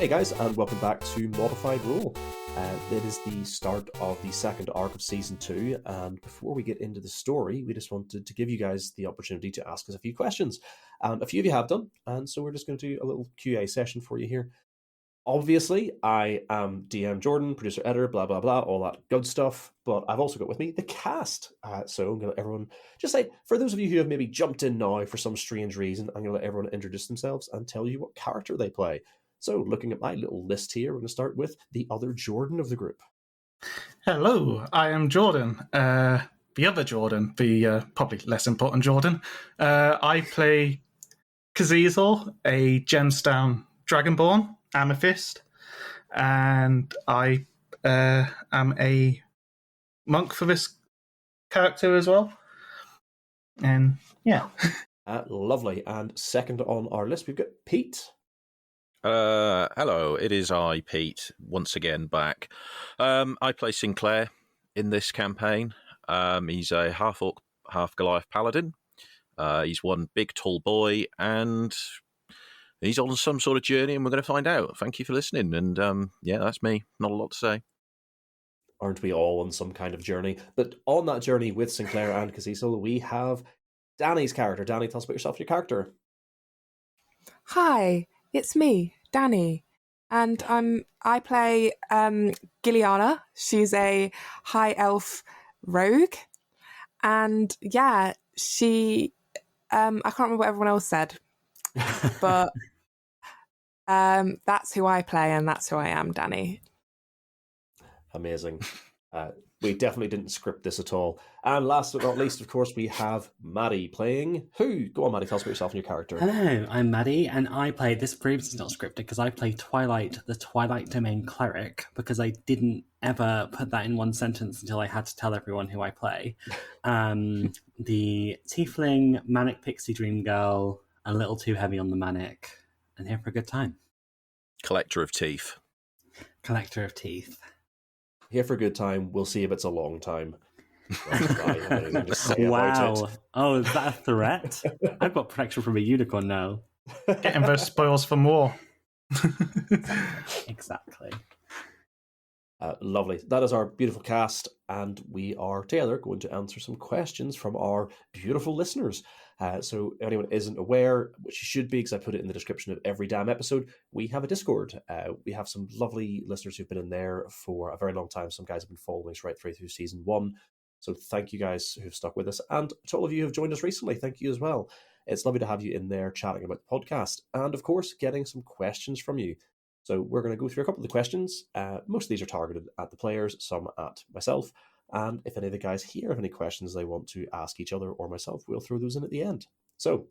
Hey guys, and welcome back to Modified Roll. It is the start of the second arc of Season 2, and before we get into the story, we just wanted to give you guys the opportunity to ask us a few questions. And a few of you have done, and so we're just going to do a little QA session for you here. Obviously, I am DM Jordan, producer, editor, blah, blah, blah, all that good stuff, but I've also got with me the cast. So I'm going to let everyone just say, for those of you who have maybe jumped in now for some strange reason, I'm going to let everyone introduce themselves and tell you what character they play. So, looking at my little list here, we're going to start with the other Jordan of the group. Hello, I am Jordan. The other Jordan, the probably less important Jordan. I play Kazizel, a gemstone dragonborn, amethyst, and I am a monk for this character as well. And yeah. Lovely. And second on our list, we've got Pete. Hello, it is I, Pete, once again back. I play Sinclair in this campaign. He's a half-orc, half-Goliath paladin. He's one big, tall boy, and he's on some sort of journey, and we're going to find out. Thank you for listening, and yeah, that's me. Not a lot to say. Aren't we all on some kind of journey? But on that journey with Sinclair and Kazizel, we have Danny's character. Danny, tell us about yourself and your character. Hi, it's me, Danny, and I play Gilliana. She's a high elf rogue, and yeah, she I can't remember what everyone else said, but that's who I play, and that's who I am, Danny. Amazing. We definitely didn't script this at all. And last but not least, of course, we have Maddie playing who? Go on, Maddie, tell us about yourself and your character. Hello, I'm Maddie, and I play, this previously not scripted, because I play Twilight, the Twilight Domain Cleric, because I didn't ever put that in one sentence until I had to tell everyone who I play. The tiefling, manic pixie dream girl, a little too heavy on the manic, and here for a good time. Collector of teeth. Collector of teeth. Here for a good time. We'll see if it's a long time. Wow. Oh, is that a threat? I've got protection from a unicorn now. Getting those spoils for more. Exactly. Lovely. That is our beautiful cast, and we are together going to answer some questions from our beautiful listeners. So if anyone isn't aware, which you should be because I put it in the description of every damn episode, we have a Discord. We have some lovely listeners who've been in there for a very long time. Some guys have been following us right through Season 1. So thank you guys who've stuck with us. And to all of you who've joined us recently, thank you as well. It's lovely to have you in there chatting about the podcast and, of course, getting some questions from you. So we're going to go through a couple of the questions. Most of these are targeted at the players, some at myself. And if any of the guys here have any questions they want to ask each other or myself, we'll throw those in at the end. So,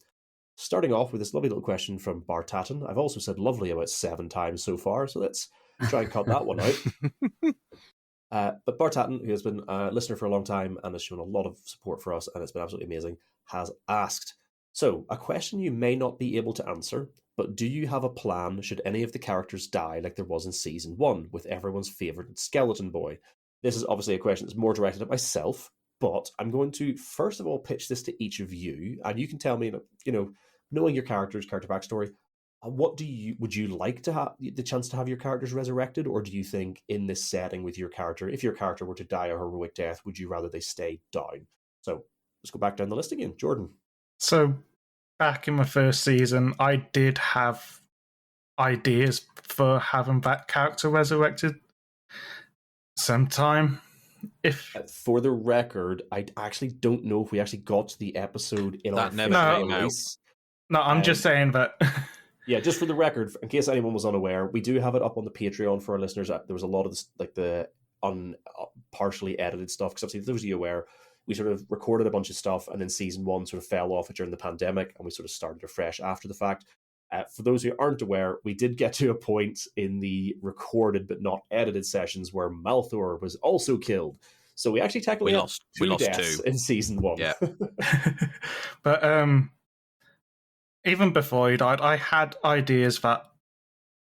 starting off with this lovely little question from Bartatin. I've also said lovely about 7 times so far, so let's try and cut that one out. But Bartatin, who has been a listener for a long time and has shown a lot of support for us, and it's been absolutely amazing, has asked, so, a question you may not be able to answer, but do you have a plan should any of the characters die like there was in Season 1 with everyone's favourite skeleton boy? This is obviously a question that's more directed at myself, but I'm going to first of all pitch this to each of you, and you can tell me, knowing your character backstory, would you like to have the chance to have your characters resurrected, or do you think in this setting with your character, if your character were to die a heroic death, would you rather they stay down? So let's go back down the list again. Jordan. So back in my first season, I did have ideas for having that character resurrected sometime. If for the record, I actually don't know if we actually got to the episode in that our never came out. No, I'm just saying that. Yeah, just for the record, in case anyone was unaware, we do have it up on the Patreon for our listeners. There was a lot of this, like the partially edited stuff, because obviously, those of you aware, we sort of recorded a bunch of stuff, and then Season 1 sort of fell off during the pandemic, and we sort of started afresh after the fact. For those who aren't aware, we did get to a point in the recorded but not edited sessions where Malthor was also killed. So we actually technically lost two deaths in Season 1. Yeah. But even before he died, I had ideas that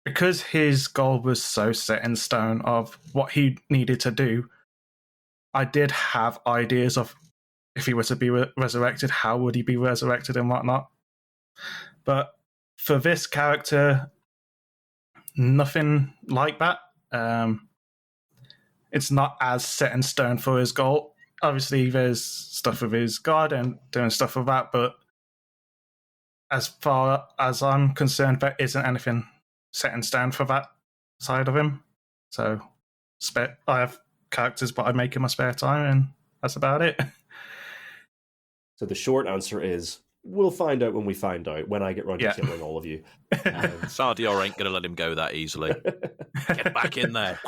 because his goal was so set in stone of what he needed to do, I did have ideas of if he were to be resurrected, how would he be resurrected and whatnot. But for this character, nothing like that. It's not as set in stone for his goal. Obviously, there's stuff with his guard and doing stuff with that, but as far as I'm concerned, there isn't anything set in stone for that side of him. So I have characters, but I make in my spare time, and that's about it. So the short answer is, we'll find out when we find out, when I get round to killing all of you. Sardior ain't going to let him go that easily. Get back in there.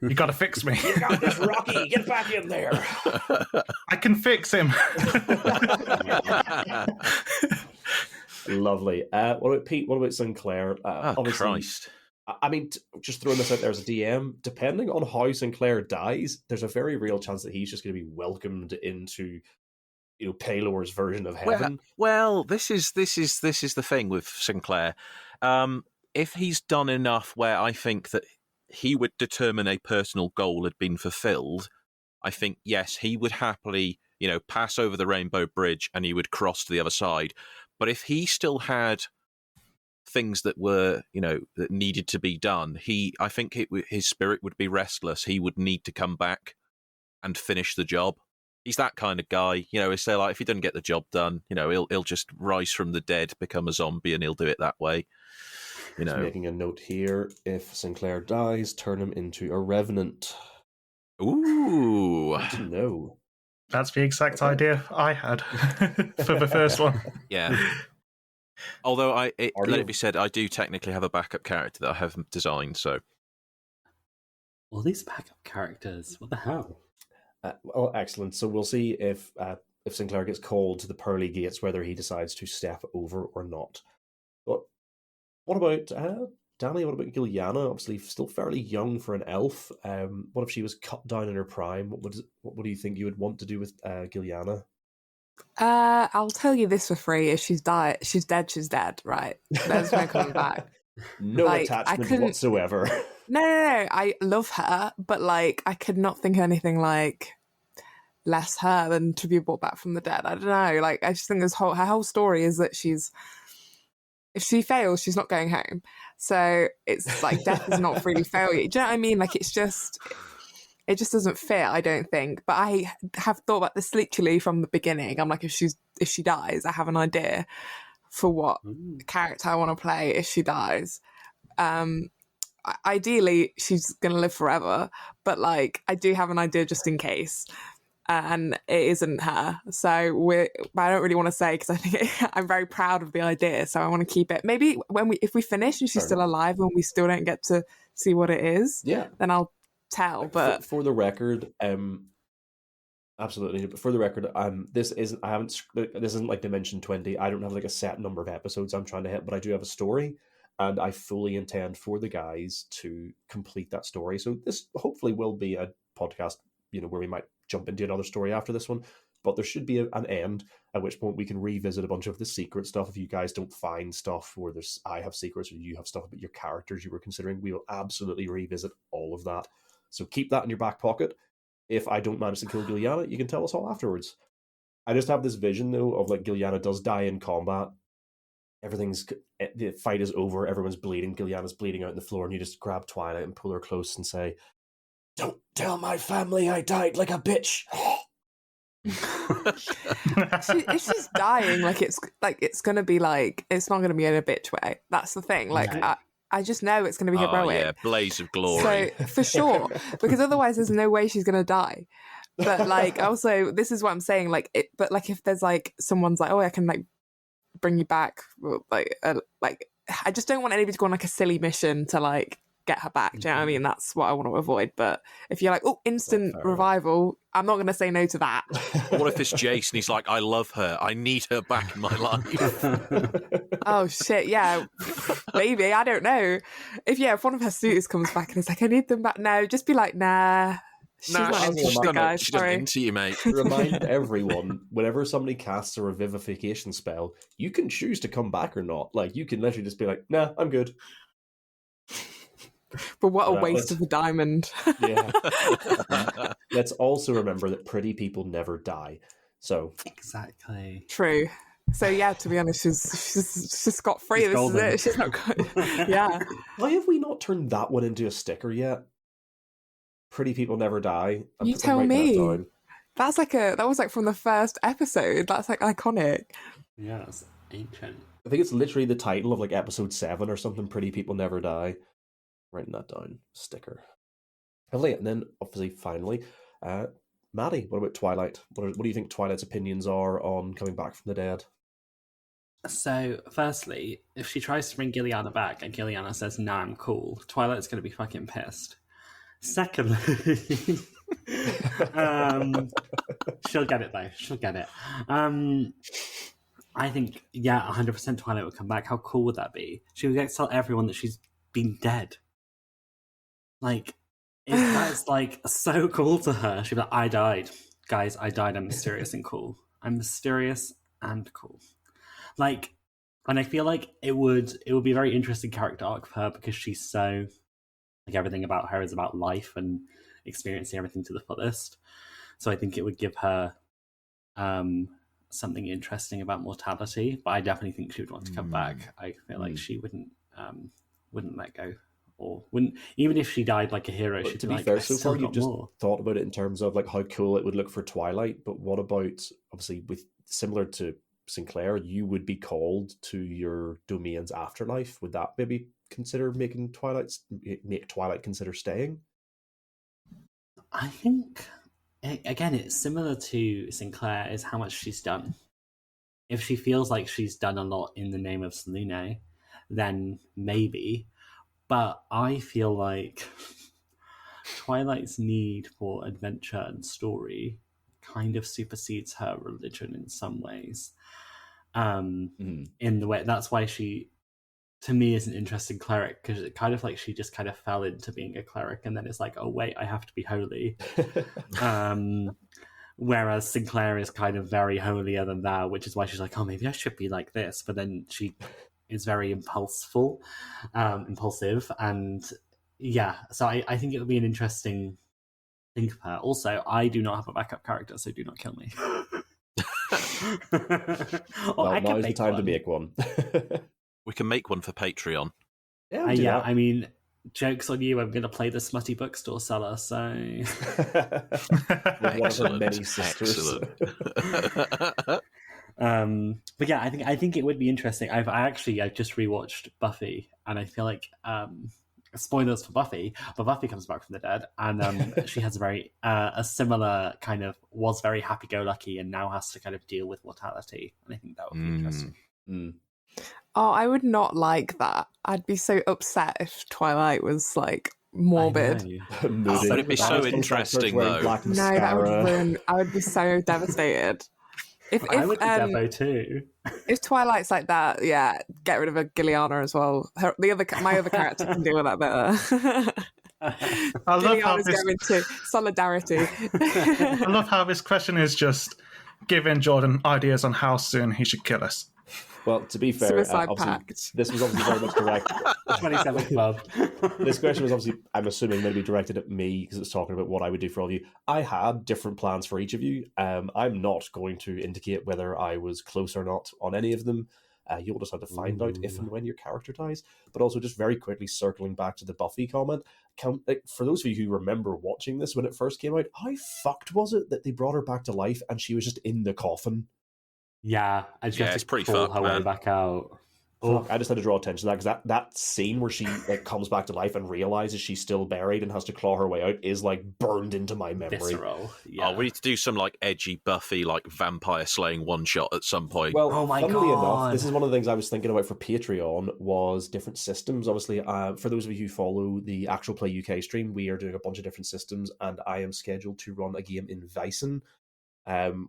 You got to fix me. You got this, Rocky. Get back in there. I can fix him. Lovely. What about Pete? What about Sinclair? Obviously, Christ. I mean, just throwing this out there as a DM, depending on how Sinclair dies, there's a very real chance that he's just going to be welcomed into, Paylor's version of heaven. Well, this is the thing with Sinclair. If he's done enough where I think that he would determine a personal goal had been fulfilled, I think, yes, he would happily, pass over the Rainbow Bridge and he would cross to the other side. But if he still had things that were, that needed to be done, I think his spirit would be restless. He would need to come back and finish the job. He's that kind of guy, It's like, if he doesn't get the job done, he'll just rise from the dead, become a zombie, and he'll do it that way. Just making a note here: if Sinclair dies, turn him into a revenant. Ooh, I didn't know. That's the exact idea I had for the first one. Yeah. Although let it be said, I do technically have a backup character that I haven't designed. So, all these backup characters, what the hell? Well, excellent. So we'll see if Sinclair gets called to the pearly gates, whether he decides to step over or not. But what about Danny? What about Giliana? Obviously, still fairly young for an elf. What if she was cut down in her prime? What do you think you would want to do with Giliana? I'll tell you this for free: if she's dead, she's dead. Right? There's no coming back. No attachment whatsoever. No. I love her, but I could not think of anything less her than to be brought back from the dead. I don't know. I just think her whole story is that if she fails, she's not going home. So it's death is not really failure. Do you know what I mean? It just doesn't fit, I don't think. But I have thought about this literally from the beginning. I'm if she dies, I have an idea for what character I want to play if she dies. Ideally, she's going to live forever. But I do have an idea just in case. And it isn't her. So I don't really want to say, because I think I'm very proud of the idea. So I want to keep it. Maybe if we finish and she's still alive and we still don't get to see what it is, then I'll tell. But for the record, absolutely. But for the record, this isn't Dimension 20. I don't have a set number of episodes I'm trying to hit, but I do have a story, and I fully intend for the guys to complete that story. So this hopefully will be a podcast, where we might jump into another story after this one, but there should be an end, at which point we can revisit a bunch of the secret stuff. If you guys don't find stuff, or I have secrets, or you have stuff about your characters you were considering, we will absolutely revisit all of that. So keep that in your back pocket. If I don't manage to kill Giliana, you can tell us all afterwards. I just have this vision, though, of Giliana does die in combat. The fight is over, everyone's bleeding, Giliana's bleeding out on the floor, and you just grab Twilight and pull her close and say, "Don't tell my family I died like a bitch." if she's dying, it's gonna be it's not gonna be in a bitch way. That's the thing. I just know it's gonna be heroic. Yeah, blaze of glory. So for sure, because otherwise there's no way she's gonna die. But also, this is what I'm saying. But if there's someone's oh, I can bring you back. I just don't want anybody to go on a silly mission to get her back. Do you know what I mean? That's what I want to avoid. But if you're instant revival, I'm not going to say no to that. What if it's Jace and he's I love her, I need her back in my life? Oh shit, yeah, maybe, I don't know. If one of her suitors comes back and it's I need them back, no, just be nah. She's not interested, guys. She doesn't into you, mate. Remind everyone, whenever somebody casts a revivification spell, you can choose to come back or not. You can literally just be nah, I'm good. But what a waste of a diamond. Yeah. Let's also remember that pretty people never die. So exactly. True. So yeah, to be honest, she's got free. She's This golden. is it. She's not good. Yeah. Why have we not turned that one into a sticker yet? Pretty People Never Die. You I'm tell writing that me. down. That was like from the first episode. That's like iconic. Yeah, it's ancient. I think it's literally the title of like episode 7 or something. Pretty People Never Die. Writing that down. Sticker. Lovely. And then obviously finally, Maddie, what about Twilight? What do you think Twilight's opinions are on coming back from the dead? So, firstly, if she tries to bring Gilliana back and Gilliana says, "No, I'm cool," Twilight's going to be fucking pissed. Secondly, she'll get it though. She'll get it. I think, 100% Twilight would come back. How cool would that be? She would get to tell everyone that she's been dead. Like, that's like so cool to her. She'd be like, "I died, guys. I died. I'm mysterious and cool. I'm mysterious and cool." Like, and I feel like it would be a very interesting character arc for her because she's so, like, everything about her is about life and experiencing everything to the fullest. So I think it would give her something interesting about mortality. But I definitely think she would want to come back. I feel like she wouldn't let go, or wouldn't, even if she died like a hero. But she'd to be be like, fair, "I so still far you've got just more." thought about it in terms of like how cool it would look for Twilight, but what about, obviously, with similar to Sinclair, you would be called to your domain's afterlife. Would that maybe consider make Twilight consider staying? I think, again, it's similar to Sinclair, is how much she's done. If she feels like she's done a lot in the name of Selene, then maybe. But I feel like Twilight's need for adventure and story kind of supersedes her religion in some ways. In the way, that's why she, to me, is an interesting cleric, because it kind of like she just kind of fell into being a cleric, and then it's like, oh wait, I have to be holy. Whereas Sinclair is kind of very holier than thou, which is why she's like, oh, maybe I should be like this. But then she is very impulsive, and yeah. So I think it would be an interesting thing for her. Also, I do not have a backup character, so do not kill me. Well, now's the time to make one. We can make one for Patreon. Yeah, we'll do that. I mean, joke's on you, I'm going to play the smutty bookstore seller, so... With one of her many sisters. But yeah, I think it would be interesting. I've just rewatched Buffy, and I feel like spoilers for Buffy, but Buffy comes back from the dead, and she has a similar kind of, was very happy-go-lucky and now has to kind of deal with mortality, and I think that would be interesting. Oh, I would not like that. I'd be so upset if Twilight was like morbid. But it'd be so interesting though. No, that would ruin. I would be so devastated. If I would be Devo too. If Twilight's like that, yeah, get rid of a Gilliana as well. My other character can deal with that better. I love how Gilliana's going to solidarity. I love how this question is just giving Jordan ideas on how soon he should kill us. Well, to be fair, Suicide pact. This was obviously very much direct. 27th Club. This question was obviously, I'm assuming, maybe directed at me because it's talking about what I would do for all of you. I had different plans for each of you. I'm not going to indicate whether I was close or not on any of them. You'll just have to find out if and when your character dies. But also, just very quickly circling back to the Buffy comment, for those of you who remember watching this when it first came out, how fucked was it that they brought her back to life and she was just in the coffin? Yeah, I just have to pretty crawl fucked, her way man. back out. Fuck, I just had to draw attention to that because that scene where she comes back to life and realizes she's still buried and has to claw her way out is like burned into my memory. Visceral. Yeah. Oh, we need to do some like edgy Buffy like vampire slaying one shot at some point. Well, Oh my funnily enough, God. this is one of the things I was thinking about for Patreon was different systems. Obviously, for those of you who follow the Actual Play UK stream, we are doing a bunch of different systems, and I am scheduled to run a game in Vyson.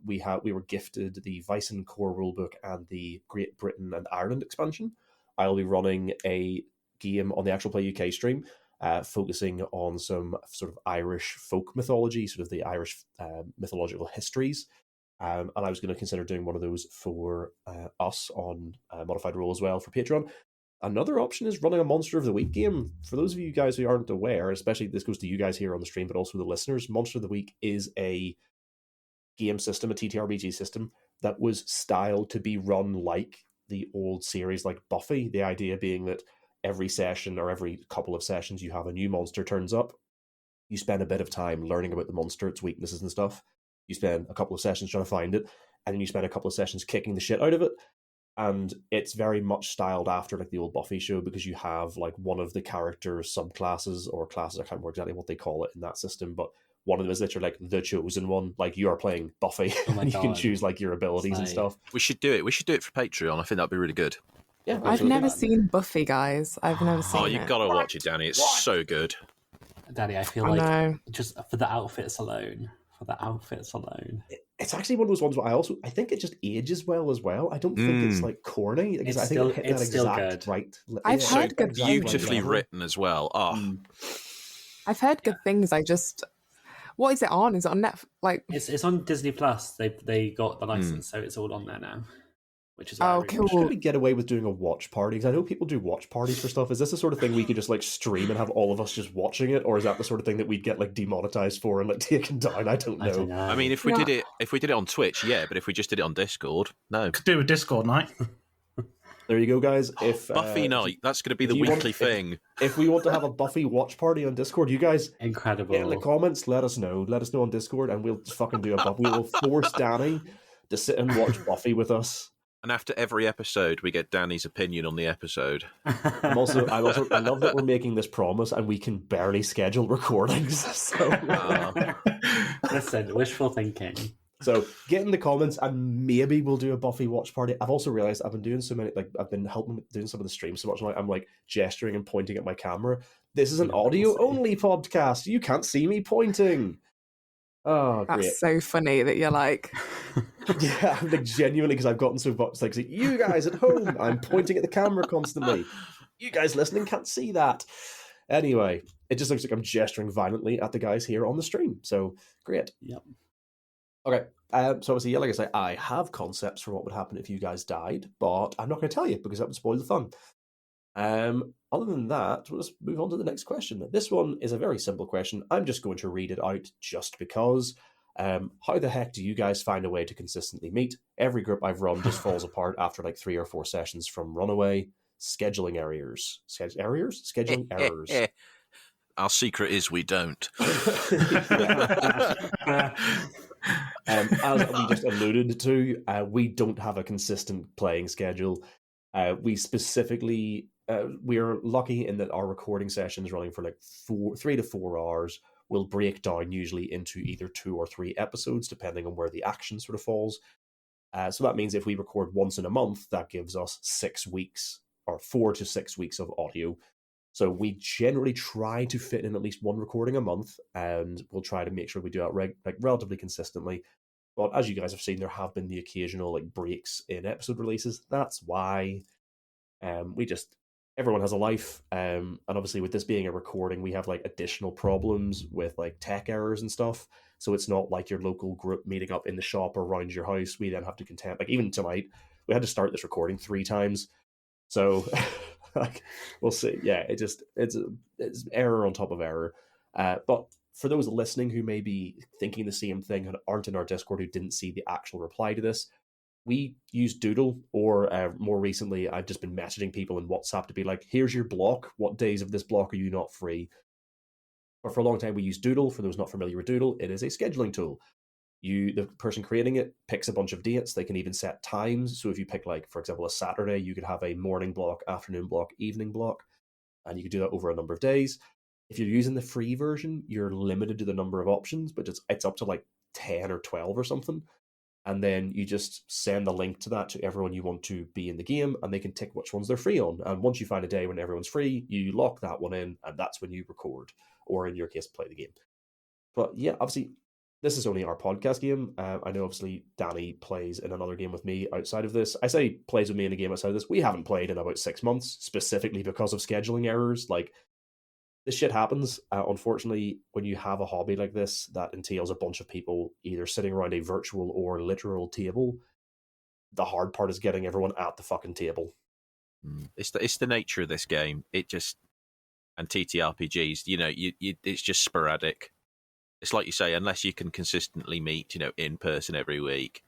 We were gifted the Vyson core rulebook and the Great Britain and Ireland expansion. I'll be running a game on the Actual Play UK stream, focusing on some sort of Irish folk mythology, sort of the Irish mythological histories. And I was going to consider doing one of those for us on ModifedRoll as well for Patreon. Another option is running a Monster of the Week game. For those of you guys who aren't aware, especially this goes to you guys here on the stream, but also the listeners, Monster of the Week is a game system, a TTRPG system, that was styled to be run like the old series, like Buffy. The idea being that every session or every couple of sessions you have a new monster turns up. You spend a bit of time learning about the monster, its weaknesses and stuff. You spend a couple of sessions trying to find it, and then you spend a couple of sessions kicking the shit out of it. And it's very much styled after like the old Buffy show, because you have like one of the character subclasses or classes, I can't remember exactly what they call it in that system, but one of them is literally like the chosen one. Like you are playing Buffy, and you can choose like your abilities and stuff. We should do it. We should do it for Patreon. I think that'd be really good. Yeah, I've never seen Buffy, guys. I've never seen it. Oh, you've got to watch it, Danny. It's so good. Danny, I feel like just for the outfits alone. It's actually one of those ones where I think it just ages well as well. I don't think it's like corny. It's I think still, it hit it's that still exact good. right. I've So heard good beautifully things. written as well. Oh, I've heard good things. What is it on? Is it on Netflix? Like, It's on Disney Plus. They got the license, so it's all on there now. Which is why cool. Should we get away with doing a watch party? Because I know people do watch parties for stuff. Is this the sort of thing we could just like stream and have all of us just watching it, or is that the sort of thing that we'd get like demonetized for and like taken down? I don't know. I mean, if we did it on Twitch, yeah, but if we just did it on Discord, no. Could do a Discord night. There you go, guys. If Buffy night, that's going to be the weekly thing. If we want to have a Buffy watch party on Discord, you guys incredible. Get in the comments, let us know. Let us know on Discord, and we'll fucking do a Buffy. We will force Danny to sit and watch Buffy with us. And after every episode, we get Danny's opinion on the episode. I love that we're making this promise and we can barely schedule recordings. So, listen, wishful thinking. So get in the comments and maybe we'll do a Buffy watch party. I've also realized I've been doing so many, like I've been helping doing some of the streams so much. I'm like gesturing and pointing at my camera. This is an audio only podcast. You can't see me pointing. Oh, great. That's so funny that you're like... Yeah, I'm like genuinely, because I've gotten so much like, you guys at home, I'm pointing at the camera constantly. You guys listening can't see that. Anyway, it just looks like I'm gesturing violently at the guys here on the stream. So, great. Yep. Okay, so obviously, yeah, like I say, I have concepts for what would happen if you guys died, but I'm not going to tell you because that would spoil the fun. Other than that, let's move on to the next question. This one is a very simple question. I'm just going to read it out just because. How the heck do you guys find a way to consistently meet? Every group I've run just falls apart after like 3 or 4 sessions from runaway. Scheduling errors. Scheduling errors. Our secret is we don't. As we just alluded to, we don't have a consistent playing schedule. We specifically, we're lucky in that our recording sessions running for like 3 to 4 hours will break down usually into either 2 or 3 episodes, depending on where the action sort of falls. So that means if we record once in a month, that gives us 6 weeks or 4 to 6 weeks of audio. So we generally try to fit in at least one recording a month, and we'll try to make sure we do that relatively consistently. But as you guys have seen, there have been the occasional like breaks in episode releases. That's why everyone has a life, and obviously with this being a recording, we have like additional problems with like tech errors and stuff. So it's not like your local group meeting up in the shop or around your house. We then have to contend, like even tonight, we had to start this recording 3 times. So like we'll see. Yeah, it's error on top of error. But for those listening who may be thinking the same thing and aren't in our Discord, who didn't see the actual reply to this, we use Doodle, or more recently, I've just been messaging people in WhatsApp to be like, here's your block. What days of this block are you not free? But for a long time, we use Doodle. For those not familiar with Doodle, it is a scheduling tool. The person creating it picks a bunch of dates. They can even set times. So if you pick, like, for example, a Saturday, you could have a morning block, afternoon block, evening block, and you could do that over a number of days. If you're using the free version, you're limited to the number of options, but it's up to like 10 or 12 or something. And then you just send the link to that to everyone you want to be in the game, and they can tick which ones they're free on. And once you find a day when everyone's free, you lock that one in, and that's when you record, or in your case, play the game. But yeah, obviously, this is only our podcast game. I know, obviously, Danny plays in another game with me outside of this. I say plays with me in a game outside of this. We haven't played in about 6 months, specifically because of scheduling errors. Like, this shit happens. Unfortunately, when you have a hobby like this that entails a bunch of people either sitting around a virtual or literal table, the hard part is getting everyone at the fucking table. It's the nature of this game. It just, and TTRPGs, it's just sporadic. It's like you say, unless you can consistently meet, in person every week,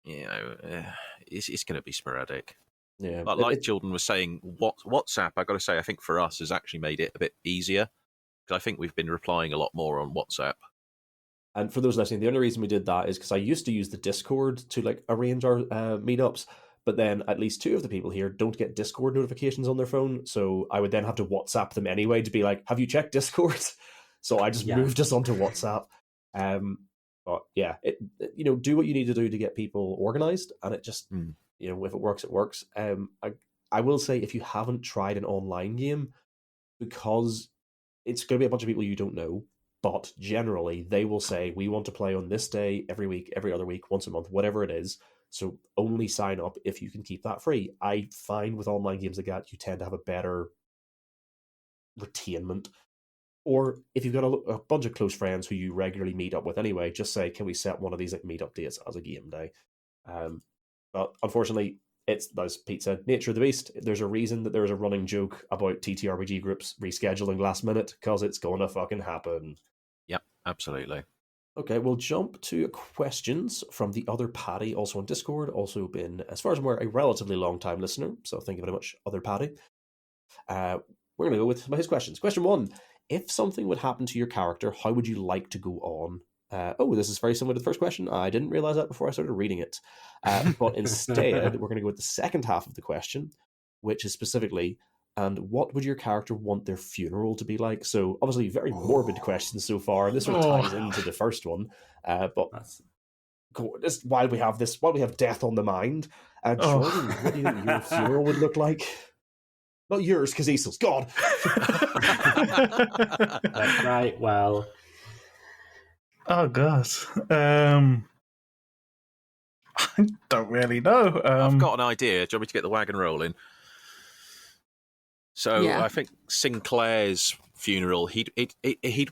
it's going to be sporadic. Yeah, But like Jordan was saying, WhatsApp, I got to say, I think for us has actually made it a bit easier, because I think we've been replying a lot more on WhatsApp. And for those listening, the only reason we did that is because I used to use the Discord to like arrange our meetups, but then at least 2 of the people here don't get Discord notifications on their phone, so I would then have to WhatsApp them anyway to be like, "Have you checked Discord?" So I just moved us onto WhatsApp. But yeah, do what you need to do to get people organized, and it just if it works, it works. I will say, if you haven't tried an online game, because it's going to be a bunch of people you don't know, but generally they will say, we want to play on this day, every week, every other week, once a month, whatever it is. So only sign up if you can keep that free. I find with online games like that, you tend to have a better retainment. Or if you've got a bunch of close friends who you regularly meet up with anyway, just say, can we set one of these like meetup dates as a game day? But unfortunately, it's, as Pete said, nature of the beast. There's a reason that there's a running joke about TTRPG groups rescheduling last minute, because it's going to fucking happen. Yep, absolutely. Okay, we'll jump to questions from the other Paddy, also on Discord, also been, as far as I'm aware, a relatively long time listener. So thank you very much, other Paddy. We're going to go with his questions. Question 1. If something would happen to your character, how would you like to go on? This is very similar to the first question. I didn't realize that before I started reading it. But instead, we're going to go with the second half of the question, which is specifically, and what would your character want their funeral to be like? So obviously very morbid questions so far, and this sort of ties into the first one. But while we have death on the mind, Jordan, what do you think your funeral would look like? Not yours, because Cecil's God. Right, well. Oh, God. I don't really know. I've got an idea. Do you want me to get the wagon rolling? So Yeah. I think Sinclair's funeral, he'd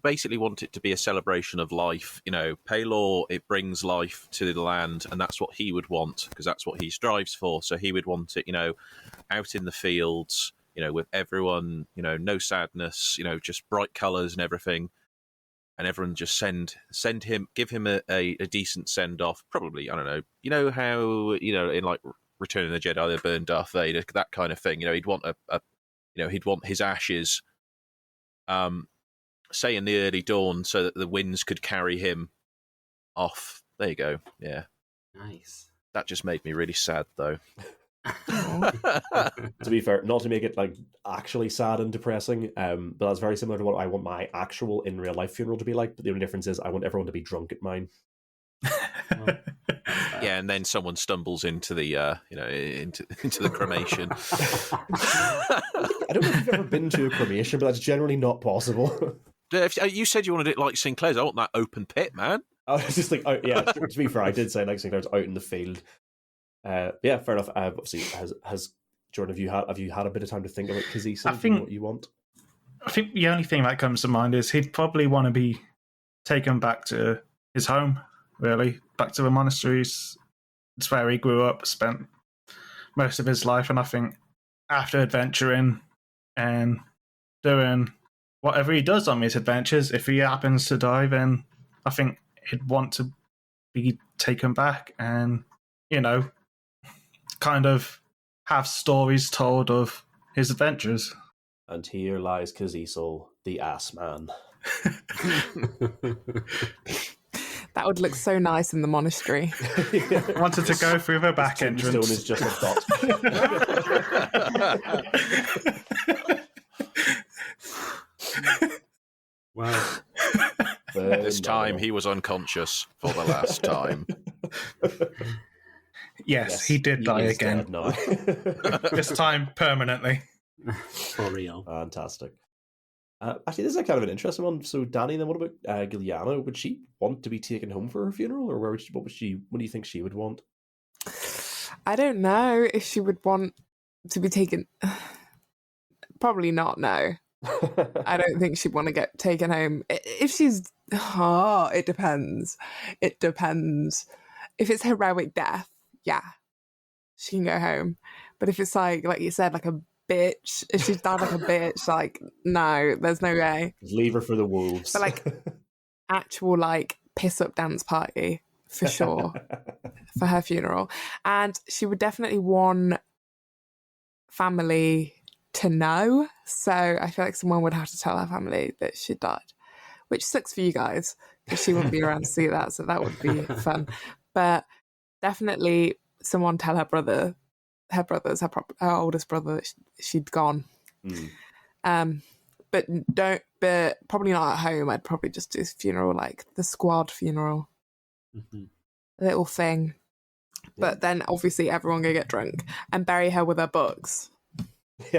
basically want it to be a celebration of life. Paylor, it brings life to the land, and that's what he would want, because that's what he strives for. So he would want it, out in the fields, with everyone, no sadness, just bright colours and everything. And everyone just give him a decent send off. Probably, I don't know. You know how in like Return of the Jedi they burned Darth Vader, that kind of thing. He'd want he'd want his ashes, say in the early dawn, so that the winds could carry him off. There you go. Yeah, Nice. that just made me really sad, though. To be fair, not to make it like actually sad and depressing, but that's very similar to what I want my actual in real life funeral to be like. But the only difference is I want everyone to be drunk at mine. Yeah, and then someone stumbles into the into the cremation. I don't know if you've ever been to a cremation, but that's generally not possible. You said you wanted it like Sinclair's. I want that open pit, man. I was just like, to be fair, I did say like Sinclair's out in the field. Yeah, fair enough. Obviously, has Jordan, have you had a bit of time to think about Kazisa? I think what you want. I think the only thing that comes to mind is he'd probably want to be taken back to his home, really, back to the monasteries. It's where he grew up, spent most of his life, and I think after adventuring and doing whatever he does on his adventures, if he happens to die, then I think he'd want to be taken back and, kind of have stories told of his adventures. And here lies Kazisel, the ass man. That would look so nice in the monastery. Wanted to go through the back entrance. Is just a dot. Well, This time he was unconscious for the last time. Yes, he did die again. No. This time permanently. For real. Fantastic. Actually, this is kind of an interesting one. So, Danny, then what about Giuliana? Would she want to be taken home for her funeral, or what do you think she would want? I don't know if she would want to be taken. Probably not, no. I don't think she'd want to get taken home. If she's... it depends. It depends. If it's heroic death, yeah, she can go home. But if it's like you said, like a bitch, if she's died like a bitch, like, no, there's no way. Leave her for the wolves. But like actual like piss up dance party, for sure. for her funeral. And she would definitely want family to know. So I feel like someone would have to tell her family that she died, which sucks for you guys because she wouldn't be around to see that. So that would be fun. But definitely someone tell her brother, her oldest brother, that she'd gone. But probably not at home. I'd probably just do a funeral, like the squad funeral, a little thing. But then obviously everyone gonna get drunk and bury her with her books. No,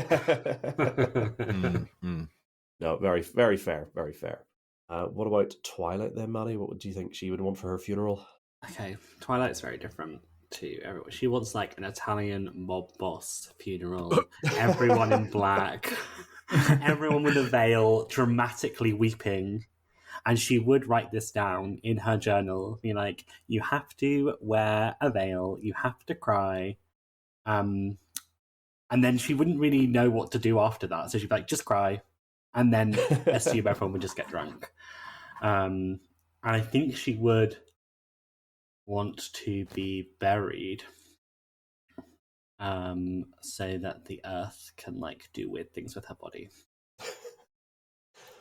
very, very fair, very fair. What about Twilight then, Maddie? What do you think she would want for her funeral? Okay, Twilight's very different to everyone. She wants like an Italian mob boss funeral. Everyone in black, everyone with a veil, dramatically weeping. And she would write this down in her journal, be like, you have to wear a veil, you have to cry. And then she wouldn't really know what to do after that. So she'd be like, just cry. And then assume everyone would just get drunk. And I think she would want to be buried so that the earth can like do weird things with her body.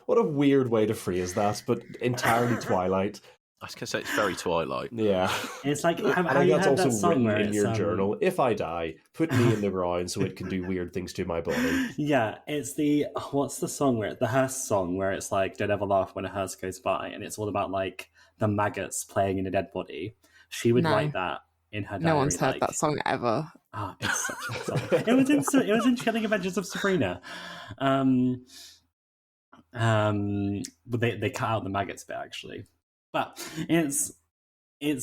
What a weird way to phrase that, but entirely Twilight. I was going to say it's very Twilight. Yeah. It's like, and have you that's heard also that song written where in your journal. If I die, put me in the ground so it can do weird things to my body. Yeah, it's what's the song where the hearse song where it's like don't ever laugh when a hearse goes by, and it's all about like the maggots playing in a dead body. She would write that in her diary. No one's heard that song ever. Oh, it's such a song. It was in Chilling Adventures of Sabrina. But they cut out the maggots bit actually. But it's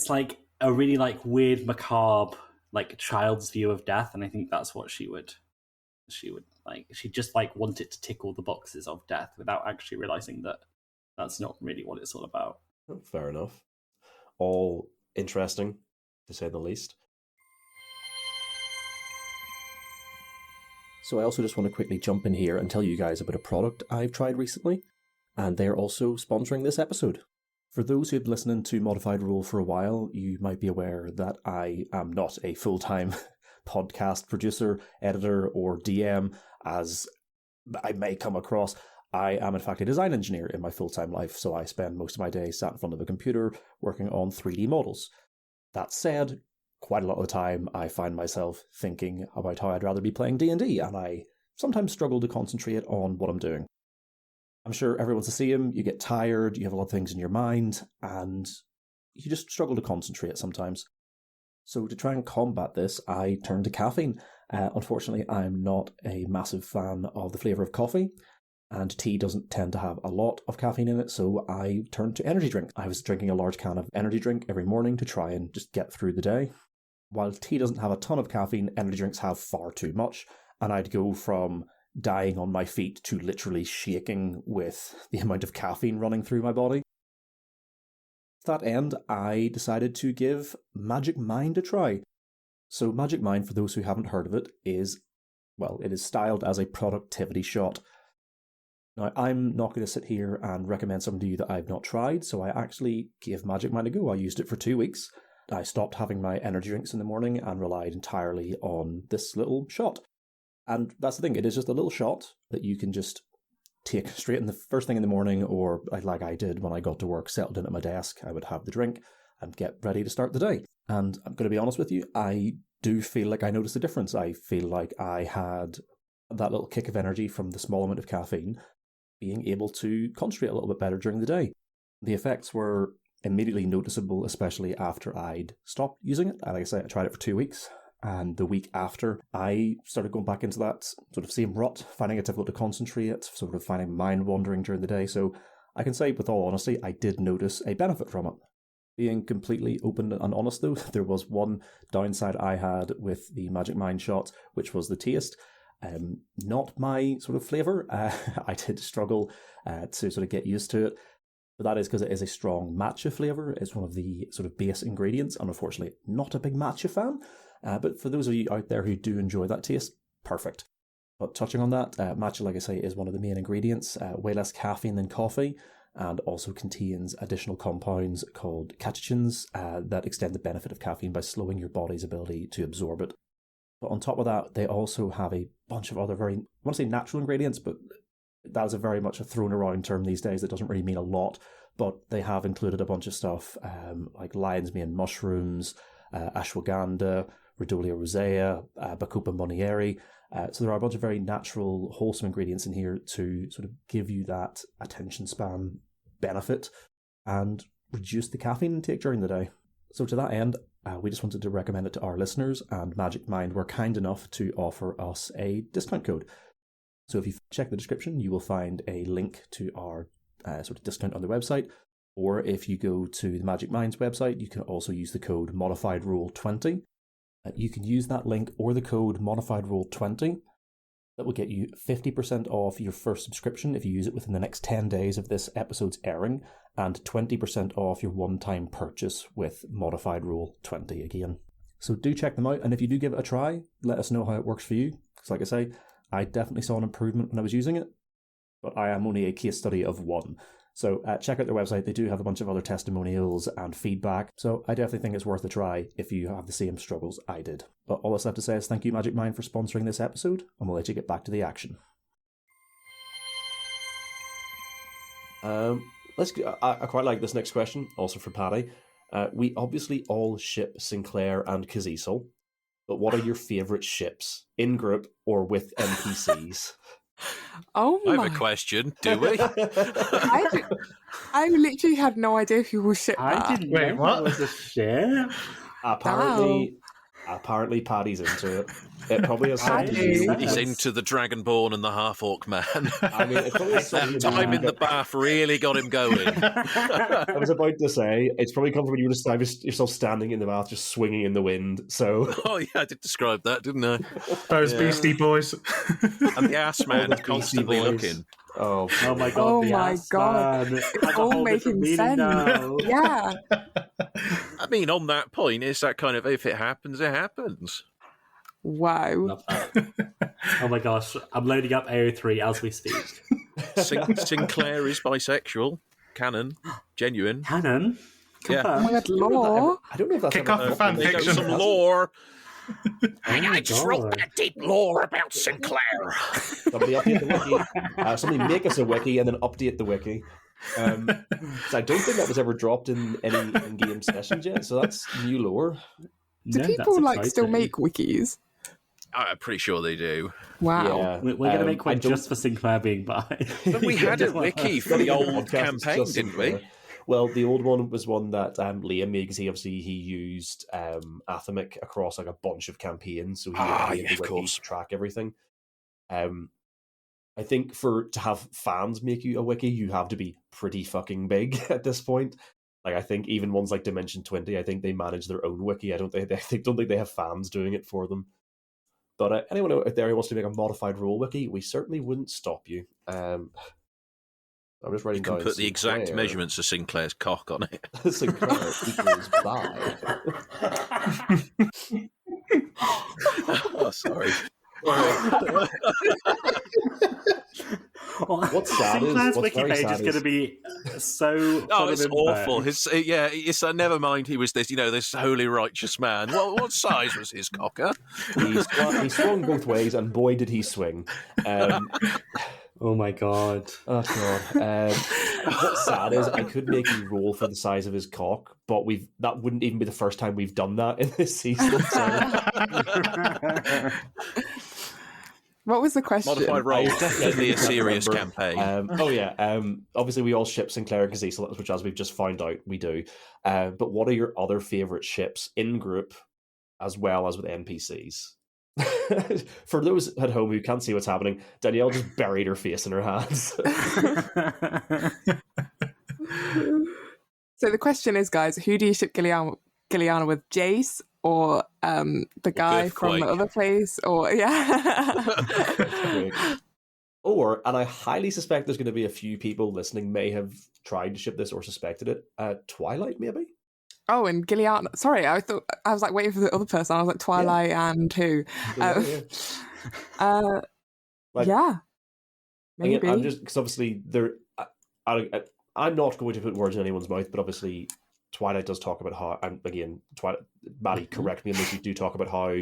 like a really like weird, macabre, like child's view of death, and I think that's what she would like. She just like wanted to tick all the boxes of death without actually realizing that that's not really what it's all about. Fair enough. All interesting, to say the least. So I also just want to quickly jump in here and tell you guys about a product I've tried recently, and they're also sponsoring this episode. For those who've been listening to ModifedRoll for a while, you might be aware that I am not a full-time podcast producer, editor, or DM, as I may come across. I am, in fact, a design engineer in my full-time life, so I spend most of my day sat in front of a computer working on 3D models. That said, quite a lot of the time I find myself thinking about how I'd rather be playing D&D, and I sometimes struggle to concentrate on what I'm doing. I'm sure everyone's the same. You get tired, you have a lot of things in your mind, and you just struggle to concentrate sometimes. So to try and combat this, I turned to caffeine. Unfortunately, I'm not a massive fan of the flavour of coffee, and tea doesn't tend to have a lot of caffeine in it, so I turned to energy drink. I was drinking a large can of energy drink every morning to try and just get through the day. While tea doesn't have a ton of caffeine, energy drinks have far too much, and I'd go from dying on my feet to literally shaking with the amount of caffeine running through my body. To that end, I decided to give Magic Mind a try. So Magic Mind, for those who haven't heard of it, is styled as a productivity shot. Now, I'm not going to sit here and recommend something to you that I've not tried, so I actually gave Magic Mind a go. I used it for 2 weeks. I stopped having my energy drinks in the morning and relied entirely on this little shot. And that's the thing, it is just a little shot that you can just take straight in the first thing in the morning, or like I did when I got to work, settled in at my desk, I would have the drink and get ready to start the day. And I'm going to be honest with you, I do feel like I noticed a difference. I feel like I had that little kick of energy from the small amount of caffeine, being able to concentrate a little bit better during the day. The effects were immediately noticeable, especially after I'd stopped using it. Like I said, I tried it for 2 weeks. And the week after, I started going back into that sort of same rut, finding it difficult to concentrate, sort of finding mind wandering during the day. So I can say with all honesty, I did notice a benefit from it. Being completely open and honest though, there was one downside I had with the Magic Mind shot, which was the taste. Not my sort of flavour. I did struggle to sort of get used to it. But that is because it is a strong matcha flavour. It's one of the sort of base ingredients. And unfortunately, not a big matcha fan. But for those of you out there who do enjoy that taste, perfect. But touching on that, matcha, like I say, is one of the main ingredients, way less caffeine than coffee. and also contains additional compounds called catechins that extend the benefit of caffeine by slowing your body's ability to absorb it. But on top of that, they also have a bunch of other I want to say natural ingredients, but that is a very much a thrown around term these days that doesn't really mean a lot. But they have included a bunch of stuff like lion's mane mushrooms, ashwagandha, Rhodolia rosea, Bacopa monnieri. So there are a bunch of very natural, wholesome ingredients in here to sort of give you that attention span benefit and reduce the caffeine intake during the day. So to that end, we just wanted to recommend it to our listeners, and Magic Mind were kind enough to offer us a discount code. So if you check the description, you will find a link to our sort of discount on the website. Or if you go to the Magic Minds website, you can also use the code ModifedRoll20. You can use that link or the code ModifedRoll20. That will get you 50% off your first subscription if you use it within the next 10 days of this episode's airing, and 20% off your one-time purchase with ModifedRoll20 again. So do check them out, and if you do give it a try, let us know how it works for you. Because like I say, I definitely saw an improvement when I was using it, but I am only a case study of one. So check out their website. They do have a bunch of other testimonials and feedback. So I definitely think it's worth a try if you have the same struggles I did. But all I have to say is thank you, Magic Mind, for sponsoring this episode, and we'll let you get back to the action. I quite like this next question, also for Paddy. We obviously all ship Sinclair and Cazisel, but what are your favourite ships, in group or with NPCs? Oh my. I have a question. Do we? I literally had no idea if you will ship that. I didn't Wait, know what? that was a ship. Apparently Paddy's into it. It probably has something to Paddy. do with He's into the Dragonborn and the Half-Orc Man. I mean, it's probably something That to do time in the with- bath really got him going. I was about to say, it's probably come from when you would have yourself standing in the bath, just swinging in the wind. So, Oh, yeah, I did describe that, didn't I? Those Yeah. Beastie Boys. And the ass man the Beastie constantly Boys. looking. Oh my god! Oh the my ass God. man. It's Has a all whole different making meaning sense. now. Yeah. I mean, on that point, it's that kind of, if it happens, it happens. Wow. Love that. Oh my gosh! I'm loading up AO3 as we speak. Sinclair is bisexual, canon, genuine. Canon. Yeah. Oh my Confirmed. God, lore. I don't know if that's Kick ever off the happened. fan There goes fiction. some lore. Oh my I just wrote God. that deep lore about Sinclair. Somebody update the wiki. Somebody make us a wiki and then update the wiki. So I don't think that was ever dropped in any in-game sessions yet, so that's new lore. Do No, people that's still exciting. make wikis? I'm pretty sure they do. Wow. Yeah, We're going to make I one don't- just for Sinclair being by. But we had a Just like wiki us. for the old Podcast is campaign, just didn't Sinclair. we? Well, the old one was one that Liam made because he used Athamic across like a bunch of campaigns, so he Ah, made yeah, the of wiki course. to track everything. I think to have fans make you a wiki, you have to be pretty fucking big at this point. Like I think even ones like Dimension 20, I think they manage their own wiki. I don't think they have fans doing it for them. But anyone out there who wants to make a modified role wiki, we certainly wouldn't stop you. I'm just writing You can down put the exact Sinclair. measurements of Sinclair's cock on it. Sinclair equals bi. Oh, sorry. What's sad is- Sinclair's what's wiki very page sad is going to is- be so. Oh, full it's of info. awful. It's never mind. He was this holy righteous man. What size was his cocker? He swung both ways, and boy did he swing. Oh my god! Oh god. What's sad is I could make you roll for the size of his cock, but that wouldn't even be the first time we've done that in this season. So. What was the question? Modified roll. I definitely Definitely a can't serious remember. campaign. Obviously we all ship Sinclair and Cazisel, which as we've just found out we do. But what are your other favourite ships in group as well as with NPCs? For those at home who can't see what's happening, Danielle just buried her face in her hands. So the question is, guys, who do you ship Gilliana with? Jace or the guy from the Earthquake. other place? Or Or, and I highly suspect there's going to be a few people listening may have tried to ship this or suspected it, Twilight maybe? Oh, and Gilliana. Sorry, I was like waiting for the other person. I was like Twilight and who? Yeah. Like, Yeah, maybe. Again, I'm just because obviously I'm I'm not going to put words in anyone's mouth, but obviously Twilight does talk about how, and again, Maddie, correct me on this, you do talk about how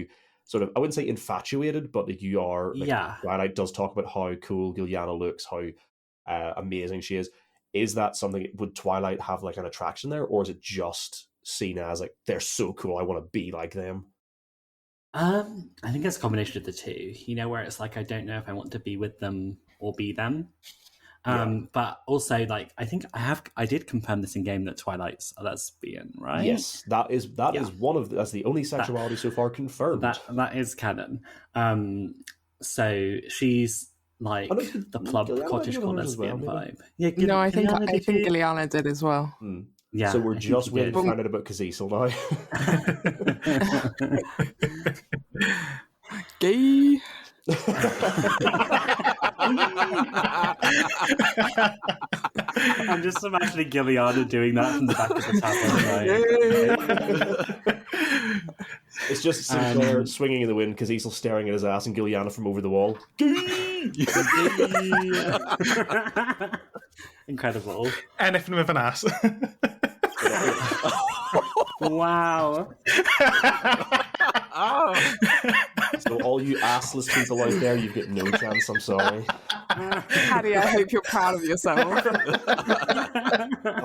sort of, I wouldn't say infatuated, but like you are, like, Twilight does talk about how cool Gilliana looks, how amazing she is. Is that something, would Twilight have like an attraction there, or is it just seen as like, they're so cool, I want to be like them? I think it's a combination of the two, where it's like, I don't know if I want to be with them or be them. But also, like, I think I did confirm this in game that Twilight's a lesbian, right? Yes, that's the only sexuality so far confirmed. That is canon. So she's like the plump cottagecore lesbian vibe. Yeah, no, I think Gilliana did as well. Yeah. So we're just waiting to find out about Cecil now. Gay. I'm just imagining Gilliana doing that from the back of the tablet. It's just Sinclair swinging in the wind, Cecil staring at his ass, and Gilliana from over the wall. Incredible. Anything with an ass. Wow. So all you assless people out there, you've got no chance, I'm sorry. Paddy, I hope you're proud of yourself. Oh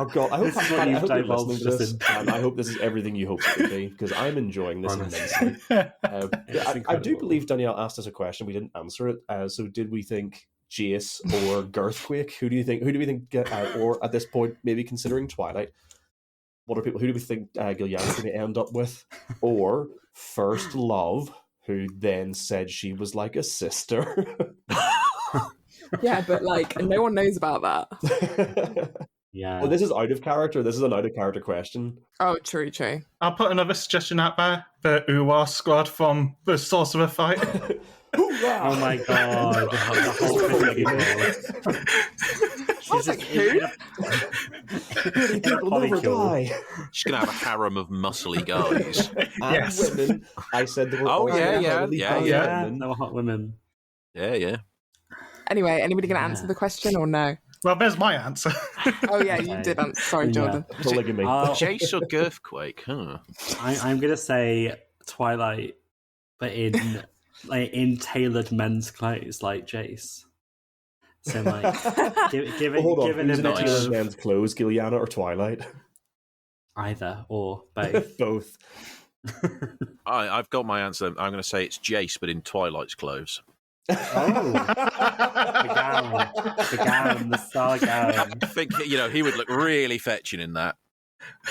God, I hope you're listening to this, and I hope this is everything you hoped it would be, because I'm enjoying this immensely. I do believe Danielle asked us a question, we didn't answer it. So did we think Jace or Girthquake? Who do we think or at this point, maybe considering Twilight, who do we think Gilliana's going to end up with? Or First Love, who then said she was like a sister. Yeah, but like no one knows about that. Yeah. Well, this is out of character. This is an out of character question. Oh, true. I'll put another suggestion out there. The Uwa squad from the Sorcerer fight. Oh my God. The whole thing. I was like, who? People never die. She's going to have a harem of muscly guys. And women. I said there were yeah. They were hot women. Yeah. Anyway, anybody going to answer the question or no? Well, there's my answer. Oh yeah, you did answer. Sorry, Jordan. Polygamy. Jace or Girthquake? Huh. I'm going to say Twilight, but in tailored men's clothes, like Jace. So, like, given Who's a bit tailored of men's clothes, Gilliana or Twilight? either or both. Both. I've got my answer. I'm going to say it's Jace, but in Twilight's clothes. Oh, the gown, the star gown. I think he would look really fetching in that.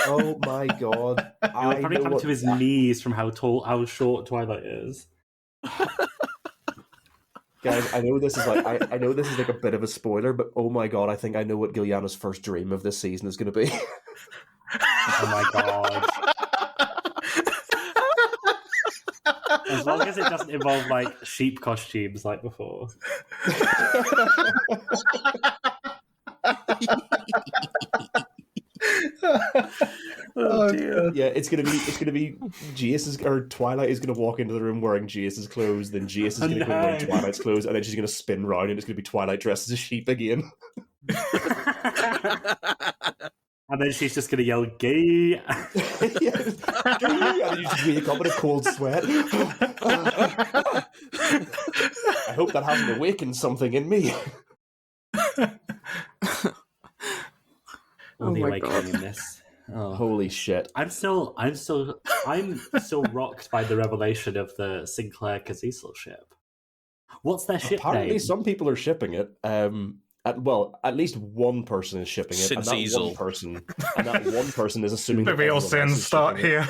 Oh my God! It would probably come to his knees from how short Twilight is. Guys, I know this is like a bit of a spoiler, but oh my God, I think I know what Gilliana's first dream of this season is going to be. Oh my God. As long as it doesn't involve like sheep costumes like before. Oh dear. Yeah, it's gonna be Twilight is gonna walk into the room wearing Jace's clothes, then Jace is gonna go wearing Twilight's clothes, and then she's gonna spin round and it's gonna be Twilight dressed as a sheep again. And then she's just gonna yell gay. Yeah. And then you just wake up in a cold sweat. I hope that hasn't awakened something in me. All the my awakening in this. Oh. Holy shit! I'm still rocked by the revelation of the Sinclair Cecil ship. What's their ship Apparently, name? some people are shipping it. At least one person is shipping it, and that one person is assuming The real sins start here.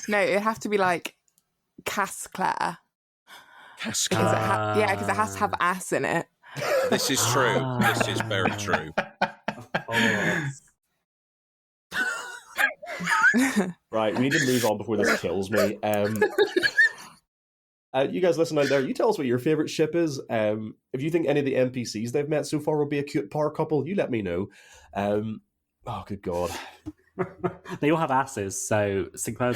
No, it'd have to be like Casclair. Because it has to have ass in it. This is true. This is very true. Right, we need to move on before this kills me. You guys listen out there, you tell us what your favourite ship is. If you think any of the NPCs they've met so far will be a cute power couple, you let me know. Oh, good God. They all have asses, so Sinclair's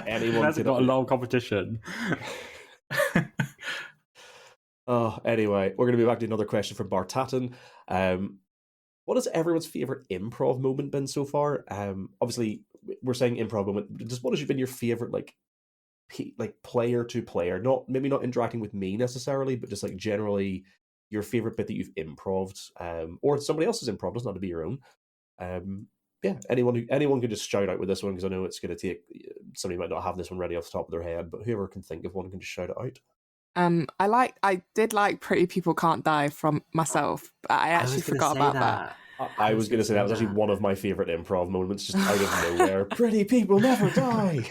Anyone got a lot of competition. Anyway, we're going to be back to another question from Bartatan. What has everyone's favorite improv moment been so far? Obviously, we're saying improv moment. Just what has been your favorite like player to player? Maybe not interacting with me necessarily, but just like generally your favorite bit that you've improved, or somebody else's improv. Doesn't have to be your own. Yeah, anyone can just shout out with this one, because I know it's going to take somebody might not have this one ready off the top of their head, but whoever can think of one can just shout it out. I did like Pretty People Can't Die from myself, but I actually forgot about that. I was going to say that was actually one of my favorite improv moments, just out of nowhere. Pretty people never die.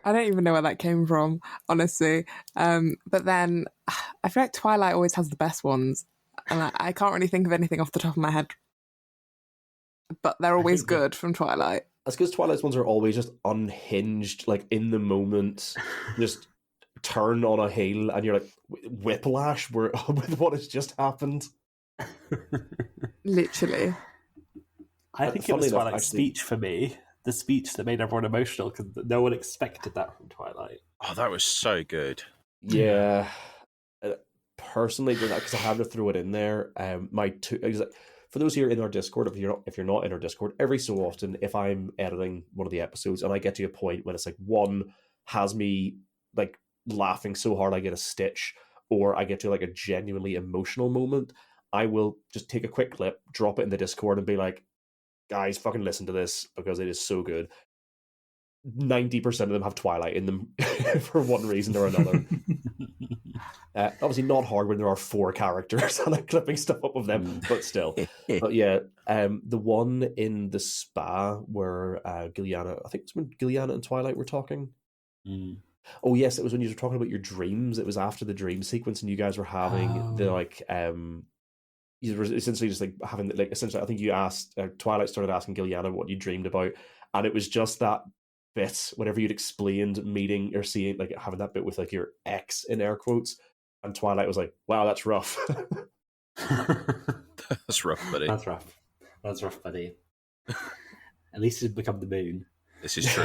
I don't even know where that came from, honestly. But then I feel like Twilight always has the best ones, and I can't really think of anything off the top of my head. But they're always good from Twilight. That's because Twilight's ones are always just unhinged, like in the moment, just turn on a heel, and you're like, whiplash with what has just happened. Literally. I think it was Twilight's speech for me. The speech that made everyone emotional, because no one expected that from Twilight. Oh, that was so good. Yeah. Personally, because I had to throw it in there. For those here in our Discord, if you're not in our Discord, every so often, if I'm editing one of the episodes and I get to a point when it's like one has me like laughing so hard I get a stitch, or I get to like a genuinely emotional moment, I will just take a quick clip, drop it in the Discord, and be like, guys, fucking listen to this because it is so good. 90% of them have Twilight in them for one reason or another. Obviously not hard when there are 4 characters and I'm clipping stuff up of them, but still. But yeah, the one in the spa where Gilliana, I think it's when Gilliana and Twilight were talking. Oh yes, it was when you were talking about your dreams. It was after the dream sequence and you guys were having the like you were essentially just like having like essentially I think you asked Twilight started asking Gilliana what you dreamed about, and it was just that bit whenever you'd explained meeting or seeing like having that bit with like your ex in air quotes, and Twilight was like, wow, that's rough. That's rough, buddy. That's rough, buddy. At least it's become the moon. This is true.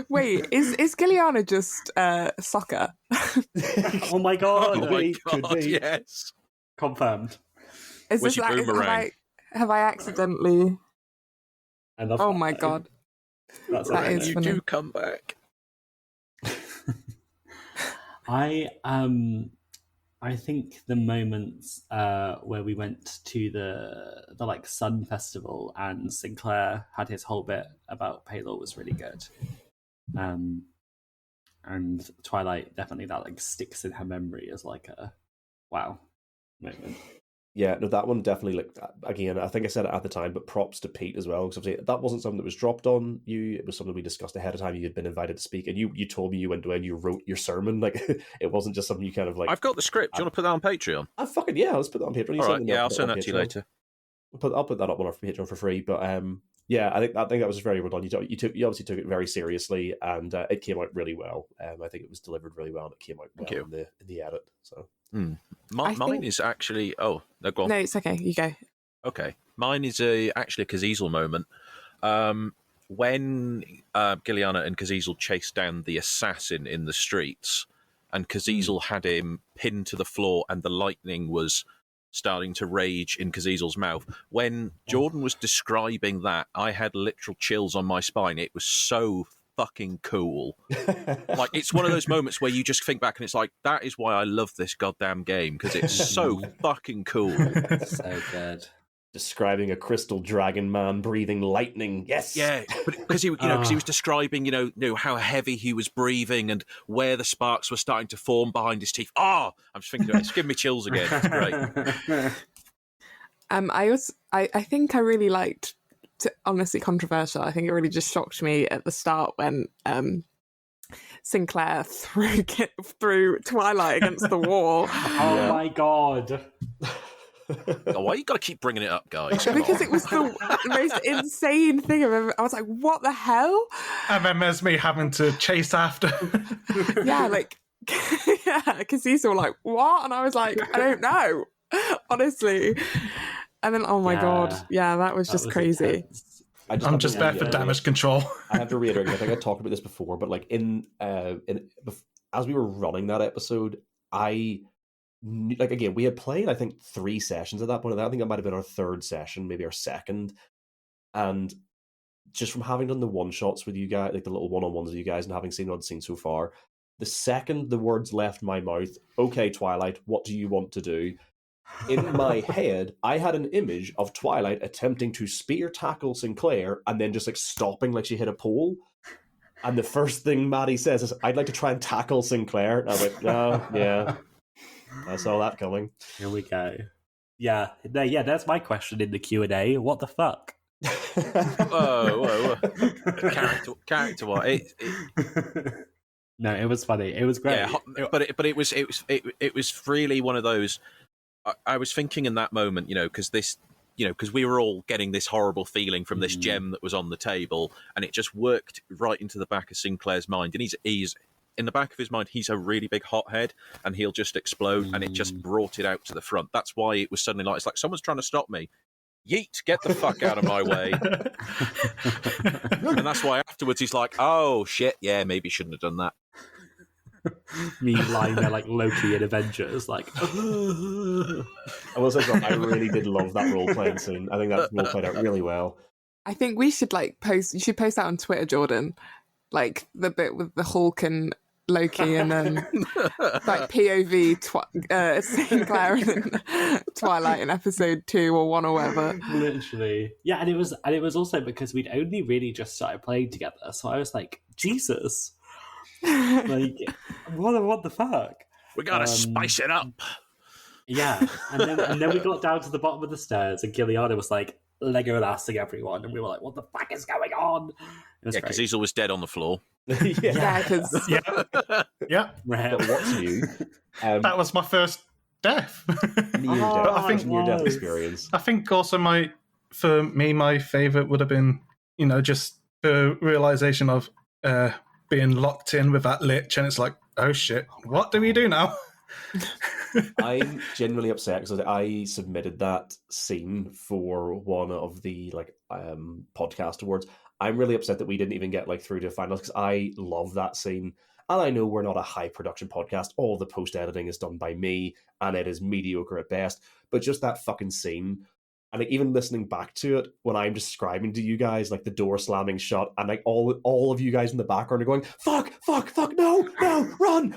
Wait, is Gilliana just soccer? Oh my god! Oh my god! Yes, confirmed. Is this like, have I accidentally? I love oh that, my god! That is funny. You do come back. I think the moments where we went to the like Sun Festival and Sinclair had his whole bit about Paylor was really good. And Twilight, definitely that like sticks in her memory as like a wow moment. Yeah, no, that one definitely, like, again, I think I said it at the time, but props to Pete as well, because obviously that wasn't something that was dropped on you. It was something we discussed ahead of time. You had been invited to speak, and you told me you went away and you wrote your sermon. Like, it wasn't just something you kind of like... I've got the script. Do you want to put that on Patreon? Yeah, let's put that on Patreon. All right, yeah, I'll send that to you later. I'll put that up on our Patreon for free, but yeah, I think that was very well done. You obviously took it very seriously, and it came out really well. I think it was delivered really well, and it came out well in the edit. So mine is actually no, go on. No, it's okay. You go. Okay, mine is actually a Cazezal moment. When Gilliana and Cazezal chased down the assassin in the streets, and Cazezal had him pinned to the floor, and the lightning was starting to rage in Cazezal's mouth. When Jordan was describing that, I had literal chills on my spine. It was so fucking cool. Like, it's one of those moments where you just think back and it's like, that is why I love this goddamn game, because it's so fucking cool. So good. Describing a crystal dragon man breathing lightning. Yes. Yeah, because he was describing, how heavy he was breathing and where the sparks were starting to form behind his teeth. I'm just thinking about it. It's giving me chills again. It's great. I think I really liked, honestly controversial, I think it really just shocked me at the start when Sinclair threw Twilight against the wall. Oh my god. Why you got to keep bringing it up, guys? Because it was the most insane thing I've ever... I was like, what the hell? And then there's me having to chase after. Yeah, like... yeah, because he's all like, what? And I was like, I don't know. Honestly. And then, oh my god. Yeah, that was just crazy. Intense. I'm just there for damage control. I have to reiterate. I think I talked about this before, but like as we were running that episode, again, we had played I think 3 sessions at that point. I think that might have been our 3rd session, maybe our 2nd, and just from having done the one shots with you guys, like the little one-on-ones with you guys, and having seen what I'd seen so far, the second the words left my mouth, okay, Twilight, what do you want to do? In my head, I had an image of Twilight attempting to spear tackle Sinclair and then just like stopping like she hit a pole. And the first thing Maddie says is, I'd like to try and tackle Sinclair. And I was like, no, yeah. I saw that coming. Here we go. Yeah, that's my question in the Q&A. What the fuck? Whoa. Character what? No, it was funny. It was great. Yeah, but it was really one of those. I was thinking in that moment, because we were all getting this horrible feeling from this gem that was on the table, and it just worked right into the back of Sinclair's mind. And he's in the back of his mind, he's a really big hothead, and he'll just explode. And it just brought it out to the front. That's why it was suddenly like, it's like someone's trying to stop me. Yeet, get the fuck out of my way. And that's why afterwards he's like, oh shit, yeah, maybe shouldn't have done that. Me lying there like Loki in Avengers, like. I will say, I really did love that role-playing scene. I think that role played out really well. I think we should you should post that on Twitter, Jordan. Like the bit with the Hulk and Loki, and then like POV Sinclair and Twilight in episode 2 or 1 or whatever. Literally, yeah, and it was also because we'd only really just started playing together, so I was like, Jesus, like what the fuck? We gotta spice it up. Yeah, and then we got down to the bottom of the stairs, and Giuliano was like Lego lasting everyone, and we were like, what the fuck is going on? Because he's always dead on the floor. Yeah, because Yeah. But what's new? That was my first death. Near-death experience. I think also my favourite would have been, just the realisation of being locked in with that lich, and it's like, oh shit, what do we do now? I'm genuinely upset because I submitted that scene for one of the podcast awards. I'm really upset that we didn't even get through to finals because I love that scene. And I know we're not a high production podcast. All the post editing is done by me, and it is mediocre at best. But just that fucking scene, and even listening back to it when I'm describing to you guys the door slamming shut, and all of you guys in the background are going, fuck, no, run.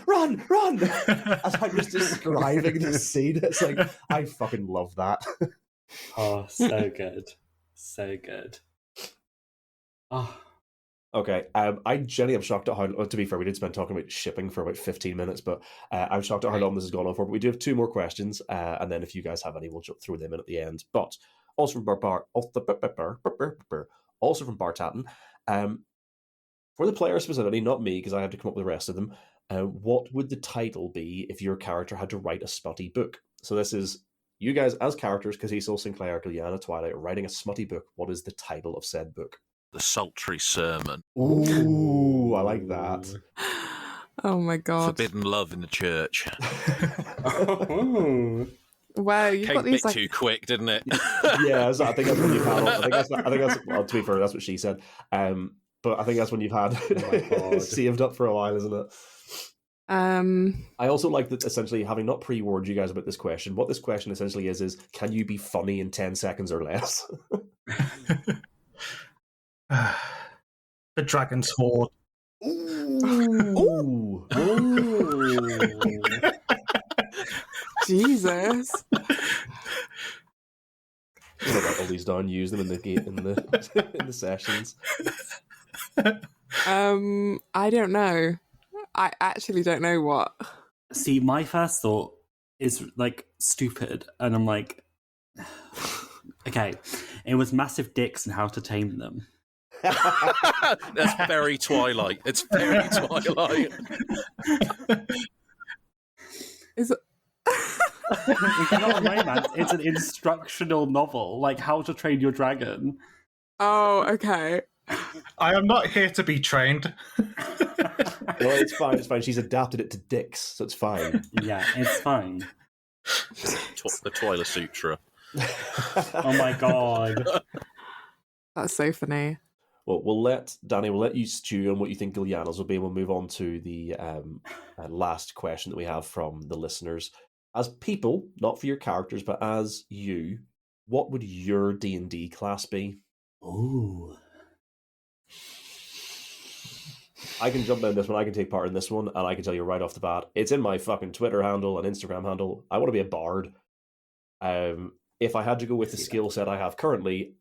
As I'm just describing this scene, it's like, I fucking love that. Oh, so good. So good. Oh. Okay, I genuinely am shocked at how, to be fair, we did spend talking about shipping for about 15 minutes, but I'm shocked at how long this has gone on for. But we do have 2 more questions, and then if you guys have any, we'll throw them in at the end. But also from Bar Tatton, for the player specifically, not me, because I have to come up with the rest of them, what would the title be if your character had to write a smutty book? So this is you guys as characters, Casiso, Sinclair, Giuliana, Twilight, writing a smutty book. What is the title of said book? The Sultry Sermon. Ooh, I like that. Oh my god. Forbidden love in the church. Wow, you've Came got these a bit too quick, didn't it? Yeah, I think that's when you've had. I think that's well, to be fair, that's what she said. But I think that's when you've had saved up for a while, isn't it? I also like that essentially, having not pre-warned you guys about this question, what this question essentially is can you be funny in 10 seconds or less? The Dragon's Horde. Ooh. Jesus. Write all these down, use them in the sessions. I don't know. I actually don't know what. See, my first thought is stupid, and I'm like, okay, it was massive dicks and how to tame them. That's very Twilight. It's very Twilight. Is it? It's not a romance. It's an instructional novel, like How to Train Your Dragon. Oh, okay. I am not here to be trained. Well, it's fine. It's fine. She's adapted it to dicks, so it's fine. Yeah, it's fine. The Twilight Sutra. Oh my god. That's so funny. Well, we'll let you stew on what you think Gilliana's will be. We'll move on to the last question that we have from the listeners. As people, not for your characters, but as you, what would your D&D class be? Ooh. I can jump in this one. I can take part in this one, and I can tell you right off the bat, it's in my fucking Twitter handle and Instagram handle. I want to be a bard. If I had to go with the skill set I have currently,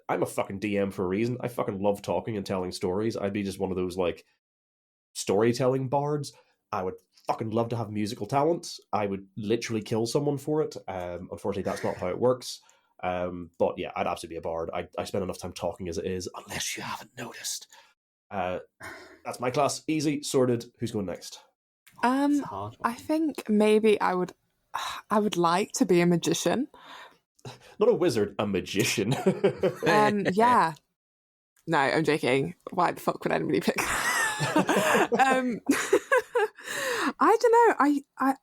I'm a fucking DM for a reason. I fucking love talking and telling stories. I'd be just one of those like storytelling bards. I would fucking love to have musical talent. I would literally kill someone for it. Unfortunately, that's not how it works. But yeah, I'd absolutely be a bard. I spend enough time talking as it is, unless you haven't noticed. That's my class. Easy, sorted. Who's going next? I think maybe I would like to be a magician. Not a wizard, a magician. Yeah. No, I'm joking. Why the fuck would anybody pick? I don't know. I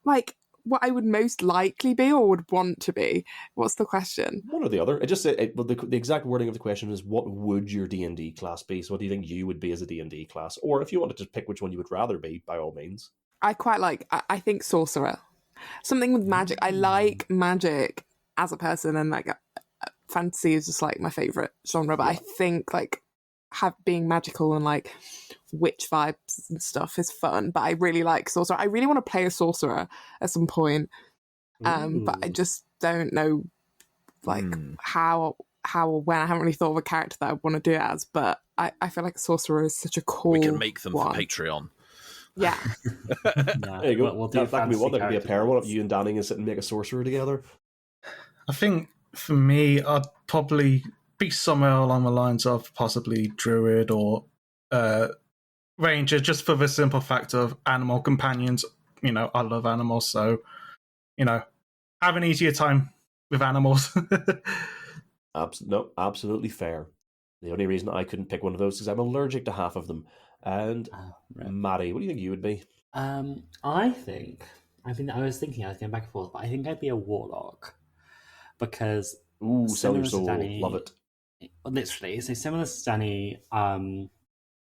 like what I would most likely be or would want to be. What's the question? One or the other. It just said the exact wording of the question is, what would your D&D class be? So what do you think you would be as a D&D class? Or if you wanted to pick which one you would rather be, by all means. I quite like, I think sorcerer. Something with magic. I like magic as a person, and like fantasy is just like my favourite genre, but I think like being magical and like witch vibes and stuff is fun, but I really like sorcerer. I really want to play a sorcerer at some point, but I just don't know like how or when. I haven't really thought of a character that I want to do it as, but I feel like sorcerer is such a cool We can make them one. for Patreon. Yeah. There you go. We'll do that can be one. That can be a pair. One of characters. you and Danny can sit and make a sorcerer together. I think for me, I'd probably be somewhere along the lines of possibly druid or ranger, just for the simple fact of animal companions. You know, I love animals, so you know, have an easier time with animals. Absolutely fair. The only reason I couldn't pick one of those is I'm allergic to half of them. And Maddie, what do you think you would be? I think I was thinking I was going back and forth, but I think I'd be a warlock because Sell your similar to soul. Danny, Love it. literally. So similar to Danny, I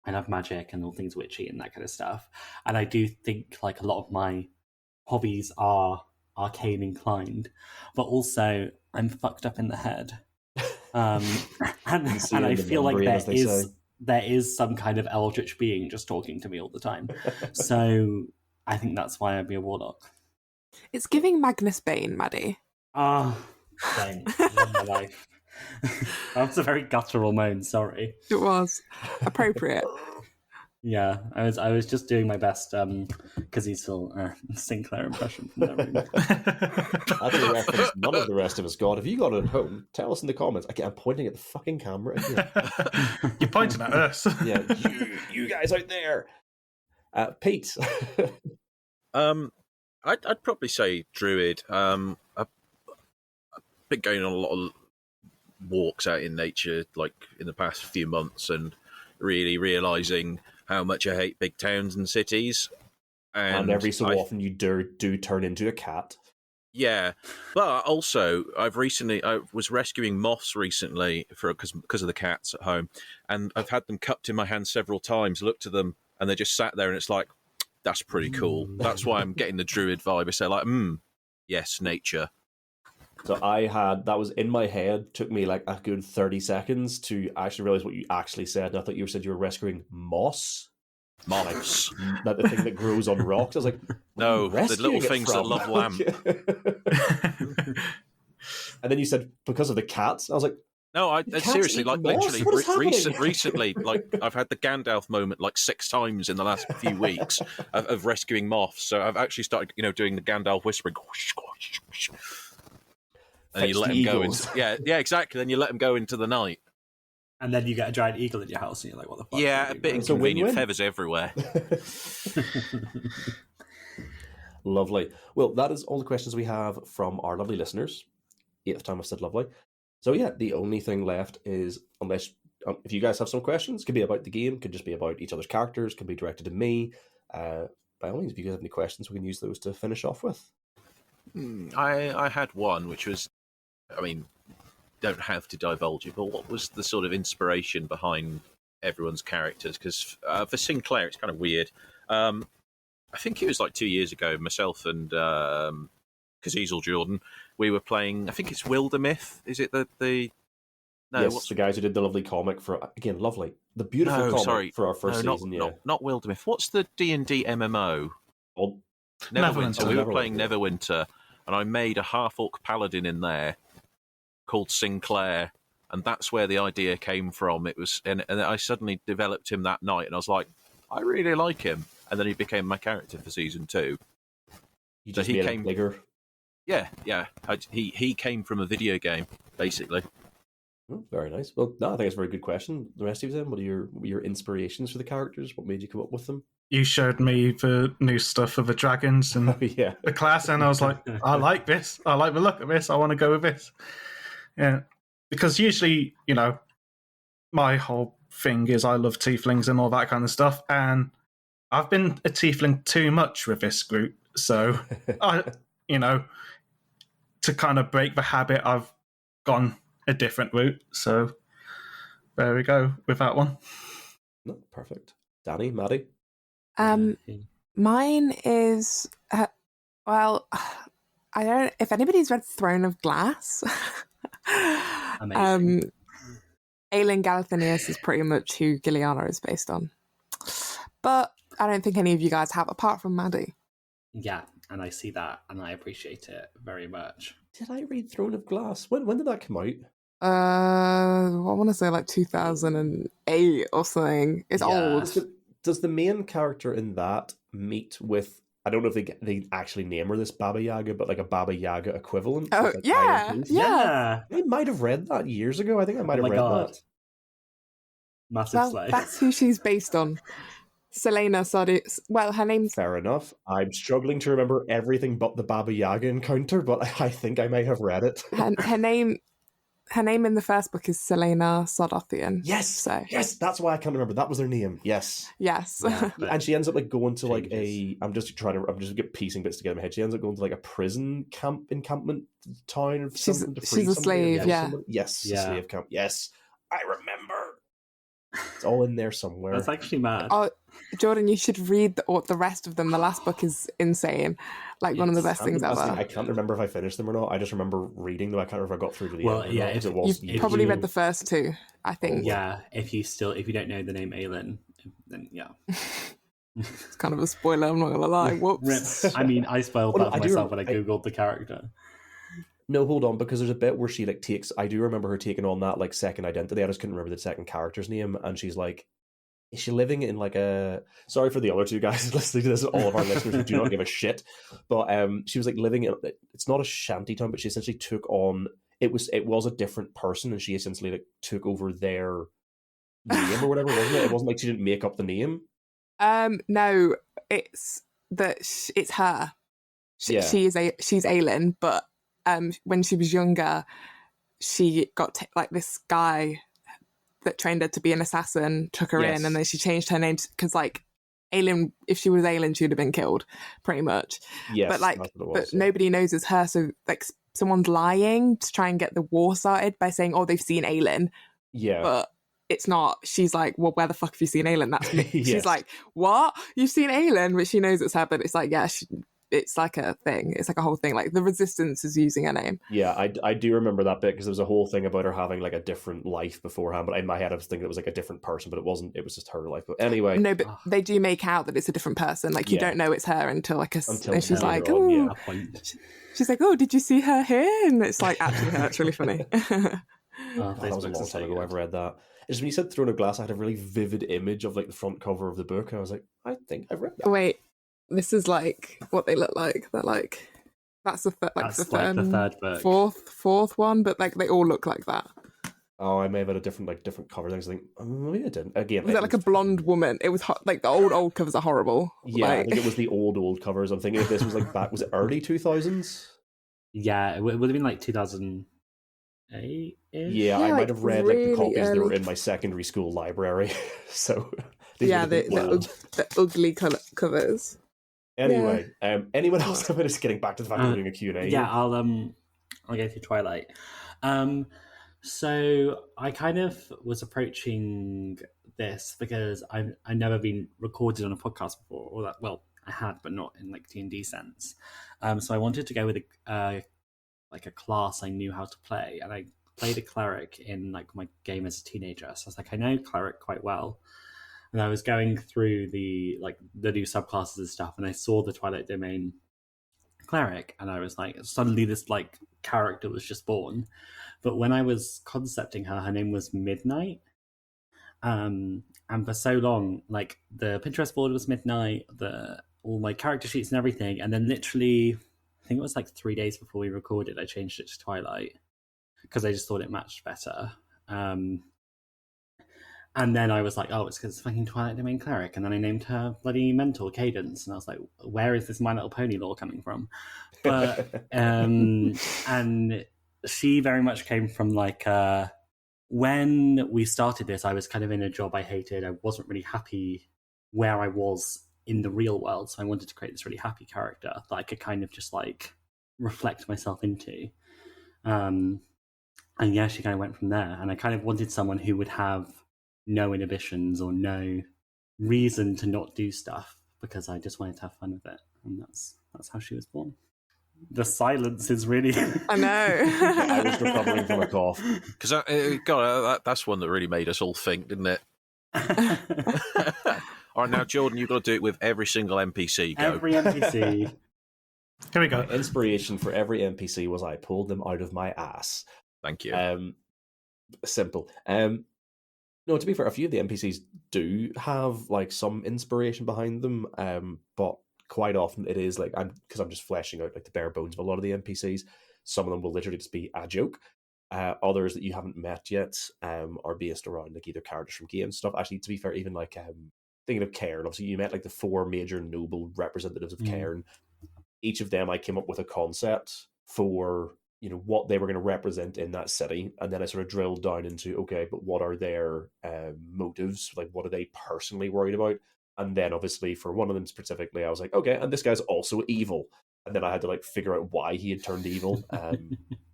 love magic and all things witchy and that kind of stuff, and I do think like a lot of my hobbies are arcane inclined, but also I'm fucked up in the head, and I feel like there is some kind of eldritch being just talking to me all the time. So I think that's why I'd be a warlock. It's giving Magnus Bane, Maddie. Same. Love my life. That was a very guttural moan, sorry. It was appropriate. Yeah, I was just doing my best because he's still Sinclair impression from that room. That's a reference none of the rest of us got. If you got it at home, tell us in the comments. I'm pointing at the fucking camera again. You're pointing at us. Yeah, you guys out there. Pete. I'd probably say druid. I've been going on a lot of walks out in nature, like in the past few months, and really realizing how much I hate big towns and cities. And every so often you do turn into a cat. Yeah, but also I was rescuing moths recently because of the cats at home, and I've had them cupped in my hand several times. Looked at them, and they just sat there, and it's like, that's pretty cool. That's why I'm getting the druid vibe. I say like, yes, nature. So that was in my head. Took me like a good 30 seconds to actually realize what you actually said. And I thought you said you were rescuing moss. Moths. Like, the thing that grows on rocks. I was like, no, the little things that love lamp. And then you said because of the cats. I was like, no, I seriously, like moss? literally, recently, like I've had the Gandalf moment like 6 times in the last few weeks of rescuing moths. So I've actually started, doing the Gandalf whispering. And you let him go into exactly. Then you let him go into the night, and then you get a giant eagle in your house, and you're like, "What the fuck?" Yeah, a bit inconvenient. Feathers everywhere. Lovely. Well, that is all the questions we have from our lovely listeners. 8th time I've said lovely. So yeah, the only thing left is, unless if you guys have some questions, could be about the game, could just be about each other's characters, could be directed to me. By all means, if you guys have any questions, we can use those to finish off with. I had one, which was, don't have to divulge it, but what was the sort of inspiration behind everyone's characters? Because for Sinclair, it's kind of weird. I think it was like 2 years ago, myself and Cazeel Jordan, we were playing, I think it's Wildermyth. Is it the no, yes, what's the guys who did the lovely comic for, again, lovely. The beautiful comic for our first season, not Wildermyth. What's the D&D MMO? Oh, Neverwinter. We were Neverwinter. playing Neverwinter, and I made a half-orc paladin in there called Sinclair, and that's where the idea came from. It was, and I suddenly developed him that night, and I was like, I really like him, and then he became my character for season 2. you So just he made came it bigger. Yeah. He came from a video game, basically. Oh, very nice. Well, no, I think it's a very good question. The rest of you then, what are your inspirations for the characters? What made you come up with them? You showed me the new stuff of the dragons and Yeah. the class, and I was like, I like this. I like the look of this. I want to go with this. Yeah, because usually, my whole thing is I love tieflings and all that kind of stuff, and I've been a tiefling too much with this group, so to kind of break the habit, I've gone a different route. So there we go with that one. No, perfect. Danny, Maddie? Mine is well, I don't. If anybody's read Throne of Glass, Amazing. Aelin Galathinius is pretty much who Giliana is based on. But I don't think any of you guys have, apart from Maddie. Yeah, and I see that, and I appreciate it very much. Did I read Throne of Glass? When did that come out? I want to say like 2008 or something. It's Yeah. old. Does the main character in that meet with, I don't know if they actually name her this Baba Yaga, but like a Baba Yaga equivalent? Oh, with, like, yeah, Iron Fist? yeah. I might have read that years ago. I think I might have my read God. that. Massive Well, slay. that's who she's based on. Selena Sadi. Well, her name's Fair enough. I'm struggling to remember everything but the Baba Yaga encounter, but I think I might have read it. her name. Her name in the first book is Selena Sardothian. Yes, So yes, that's why I can't remember. That was her name. Yes, yes. Yeah, but and she ends up like going to like changes. I'm just get piecing bits together in my head. She ends up going to like a prison encampment town or She's- something to she's free a somebody or slave, kill yeah. somebody. Yes, a Yeah. slave camp. Yes, I remember. It's all in there somewhere. That's actually mad. Oh, Jordan, you should read the rest of them. The last book is insane. Like one of the best things ever. I can't remember if I finished them or not. I just remember reading them. I can't remember if I got through to the Well, end. Or yeah, not, 'cause if- it was You've years probably ago. read the first two, I think. Yeah, if you don't know the name Aelin, then yeah. It's kind of a spoiler, I'm not gonna lie. Whoops. I mean, I spoiled Oh, no, that for I do myself when I remember- googled the character. No, hold on, because there's a bit where she like takes. I do remember her taking on that like second identity. I just couldn't remember the second character's name, and she's like, is she living in like a? Sorry for the other two guys listening to this. All of our listeners who do not give a shit, but she was like living in. It's not a shanty town, but she essentially took on. It was a different person, and she essentially like took over their name or whatever, wasn't it? It wasn't like she didn't make up the name. No, it's that it's her. Yeah. She's Aelin, but when she was younger, she got like this guy that trained her to be an assassin, took her Yes. in, and then she changed her name because like Aelin, if she was Aelin, she would have been killed, pretty much. Yes, but like, that's what it was, yeah. nobody knows it's her. So like, someone's lying to try and get the war started by saying, "Oh, they've seen Aelin," Yeah. but it's not. She's like, "Well, where the fuck have you seen Aelin?" That's me. Yes. She's like, "What? You've seen Aelin?" But she knows it's her. But it's like, yeah, it's like a thing. It's like a whole thing. Like the Resistance is using her name. Yeah, I do remember that bit because there was a whole thing about her having like a different life beforehand. But in my head, I was thinking it was like a different person, but it wasn't. It was just her life. But anyway, No, but they do make out that it's a different person. Like you Yeah. don't know it's her until like Until and she's later like, on, "Oh," yeah. A point. she's like, "Oh, did you see her here?" And it's like actually her. It's really funny. Oh, that was a Facebook's long so time ago good. I've read that. It's just when you said Throne of Glass, I had a really vivid image of like the front cover of the book, and I was like, I think I've read that. Wait, this is like what they look like. They're like that's the That's the like the third book. fourth one, but like they all look like that. Oh, I may have had a different cover things. I think maybe I didn't. Again, Was that like a blonde woman? It was like the old covers are horrible. Yeah, I Like- think it was the old covers. I'm thinking if this was like back, was it early 2000s? Yeah, it would have been like 2008. Yeah, I Yeah, might like, have read like the really copies that were early. in my secondary school library. So these yeah, would have been old. the ugly covers. Anyway, anyone else? I'm just getting back to the fact that we're doing a Q&A. Yeah, I'll go through Twilight. So I kind of was approaching this because I've never been recorded on a podcast before, or that, well, I had, but not in like D&D sense. So I wanted to go with like a class I knew how to play, and I played a cleric in like my game as a teenager. So I was like, I know cleric quite well, and I was going through the new subclasses and stuff, and I saw the Twilight Domain cleric, and I was like, suddenly this like character was just born. But when I was concepting her, her name was Midnight. And for so long, like the Pinterest board was Midnight, all my character sheets and everything, and then literally, I think it was like 3 days before we recorded, I changed it to Twilight because I just thought it matched better. And then I was like, oh, it's because it's fucking Twilight Domain cleric, and then I named her bloody Mental Cadence, and I was like, where is this My Little Pony lore coming from? But and she very much came from like when we started this, I was kind of in a job I hated. I wasn't really happy where I was in the real world, so I wanted to create this really happy character that I could kind of just like reflect myself into. And yeah, she kind of went from there. And I kind of wanted someone who would have no inhibitions or no reason to not do stuff, because I just wanted to have fun with it. And that's how she was born. The silence is really... I know. I was recovering from a cough. Because that's one that really made us all think, didn't it? All right, now, Jordan, you've got to do it with every single NPC. Go. Every NPC. Here we go. My inspiration for every NPC was I pulled them out of my ass. Thank you. Simple. No, to be fair, a few of the NPCs do have like some inspiration behind them, but quite often it is like because I'm just fleshing out like the bare bones of a lot of the NPCs. Some of them will literally just be a joke. Others that you haven't met yet are based around like either characters from games stuff. Actually, to be fair, even like thinking of Cairn, obviously you met like the 4 major noble representatives of Cairn. Each of them I came up with a concept for, you know, what they were going to represent in that city, and then I sort of drilled down into, okay, but what are their motives? Like, what are they personally worried about? And then obviously for one of them specifically, I was like, okay, and this guy's also evil. And then I had to like figure out why he had turned evil.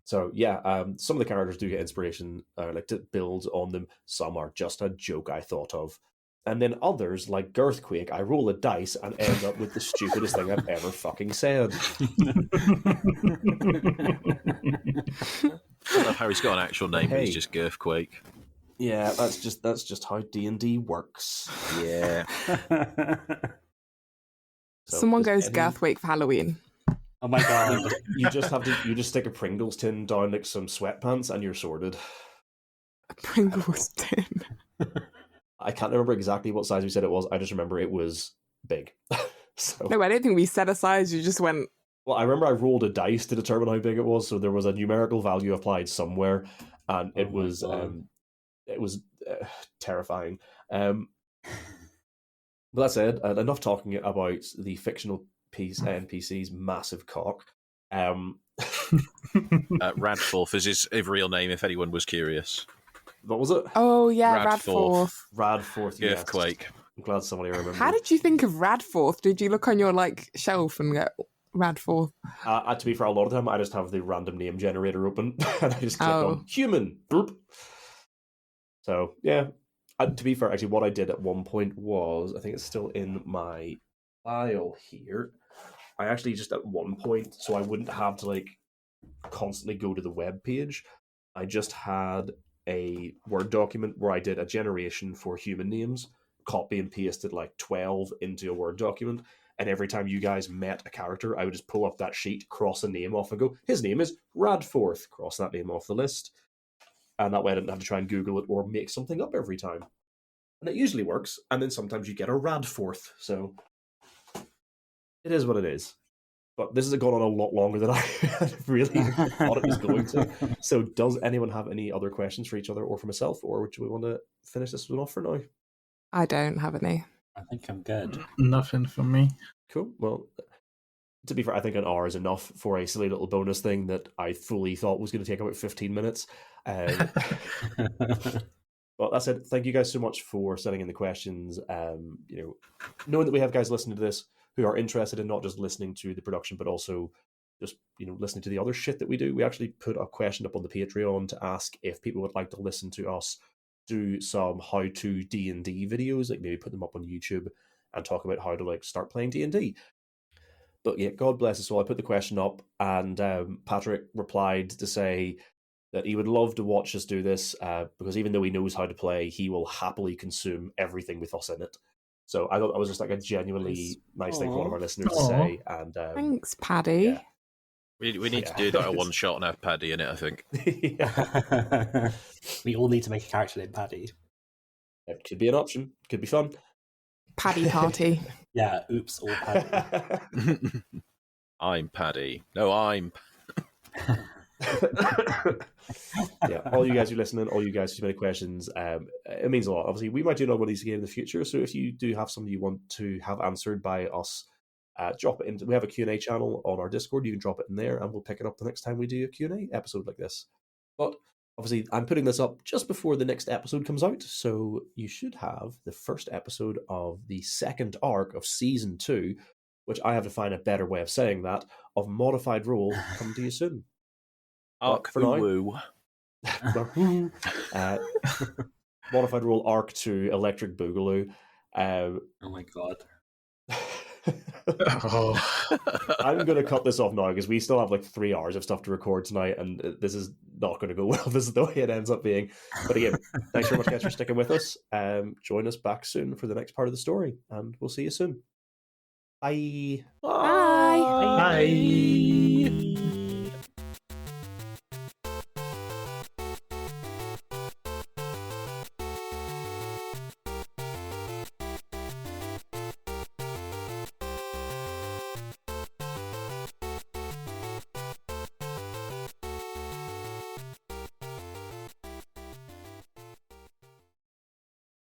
So yeah, some of the characters do get inspiration, like to build on them. Some are just a joke I thought of. And then others, like Girthquake, I roll a dice and end up with the stupidest thing I've ever fucking said. I love how he's got an actual name, but he's just Girthquake. Yeah, that's just how D&D works. Yeah. So Someone goes Girthwake for Halloween. Oh my god. You just stick a Pringles tin down like some sweatpants and you're sorted. A Pringles tin. I can't remember exactly what size we said it was. I just remember it was big. So, No, I don't think we set a size. You just went... well, I remember I rolled a dice to determine how big it was, so there was a numerical value applied somewhere, and it was terrifying. But that said, enough talking about the fictional NPC's massive cock. Radforth is his real name, if anyone was curious. What was it? Oh, yeah, Radforth. Radforth, yes. Girthquake. I'm glad somebody remembered. How did you think of Radforth? Did you look on your like shelf and go Radforth? To be fair, a lot of the time I just have the random name generator open and I just click on human. Boop. So yeah, to be fair, actually, what I did at one point was, I think it's still in my file here. I actually just at one point, so I wouldn't have to like constantly go to the web page. I just had a Word document where I did a generation for human names, copy and pasted like 12 into a Word document, and every time you guys met a character, I would just pull up that sheet, cross a name off and go, his name is Radforth, cross that name off the list. And that way I didn't have to try and Google it or make something up every time. And it usually works, and then sometimes you get a Radforth, so it is what it is. But this has gone on a lot longer than I really thought it was going to. So does anyone have any other questions for each other or for myself, or do we want to finish this one off for now? I don't have any. I think I'm good. Nothing for me. Cool. Well, to be fair, I think an hour is enough for a silly little bonus thing that I fully thought was going to take about 15 minutes. Well, that said, thank you guys so much for sending in the questions. Knowing that we have guys listening to this who are interested in not just listening to the production, but also just listening to the other shit that we do. We actually put a question up on the Patreon to ask if people would like to listen to us do some how-to D&D videos, like maybe put them up on YouTube and talk about how to like start playing D&D. But yeah, God bless us all. I put the question up, and Patrick replied to say that he would love to watch us do this because even though he knows how to play, he will happily consume everything with us in it. So I thought that was just like a genuinely nice thing for one of our listeners to say. And thanks, Paddy. Yeah. We need to do that a one shot and have Paddy in it, I think. We all need to make a character named Paddy. It could be an option. Could be fun. Paddy party. Yeah, oops, all Paddy. I'm Paddy. No, I'm. Yeah, all you guys who are listening, all you guys who submitted questions, it means a lot. Obviously, we might do another one of these again in the future. So if you do have something you want to have answered by us, drop it in. We have a Q&A channel on our Discord. You can drop it in there, and we'll pick it up the next time we do a Q&A episode like this. But obviously, I'm putting this up just before the next episode comes out, so you should have the first episode of the second arc of Season 2, which I have to find a better way of saying that, of Modified Roll come to you soon. Arc for now, woo. Modified Roll Arc to Electric Boogaloo. Oh my god. I'm going to cut this off now because we still have like 3 hours of stuff to record tonight, and this is not going to go well. This is the way it ends up being. But again, thanks very much, guys, for sticking with us. Join us back soon for the next part of the story, and we'll see you soon. Bye. Bye. Bye.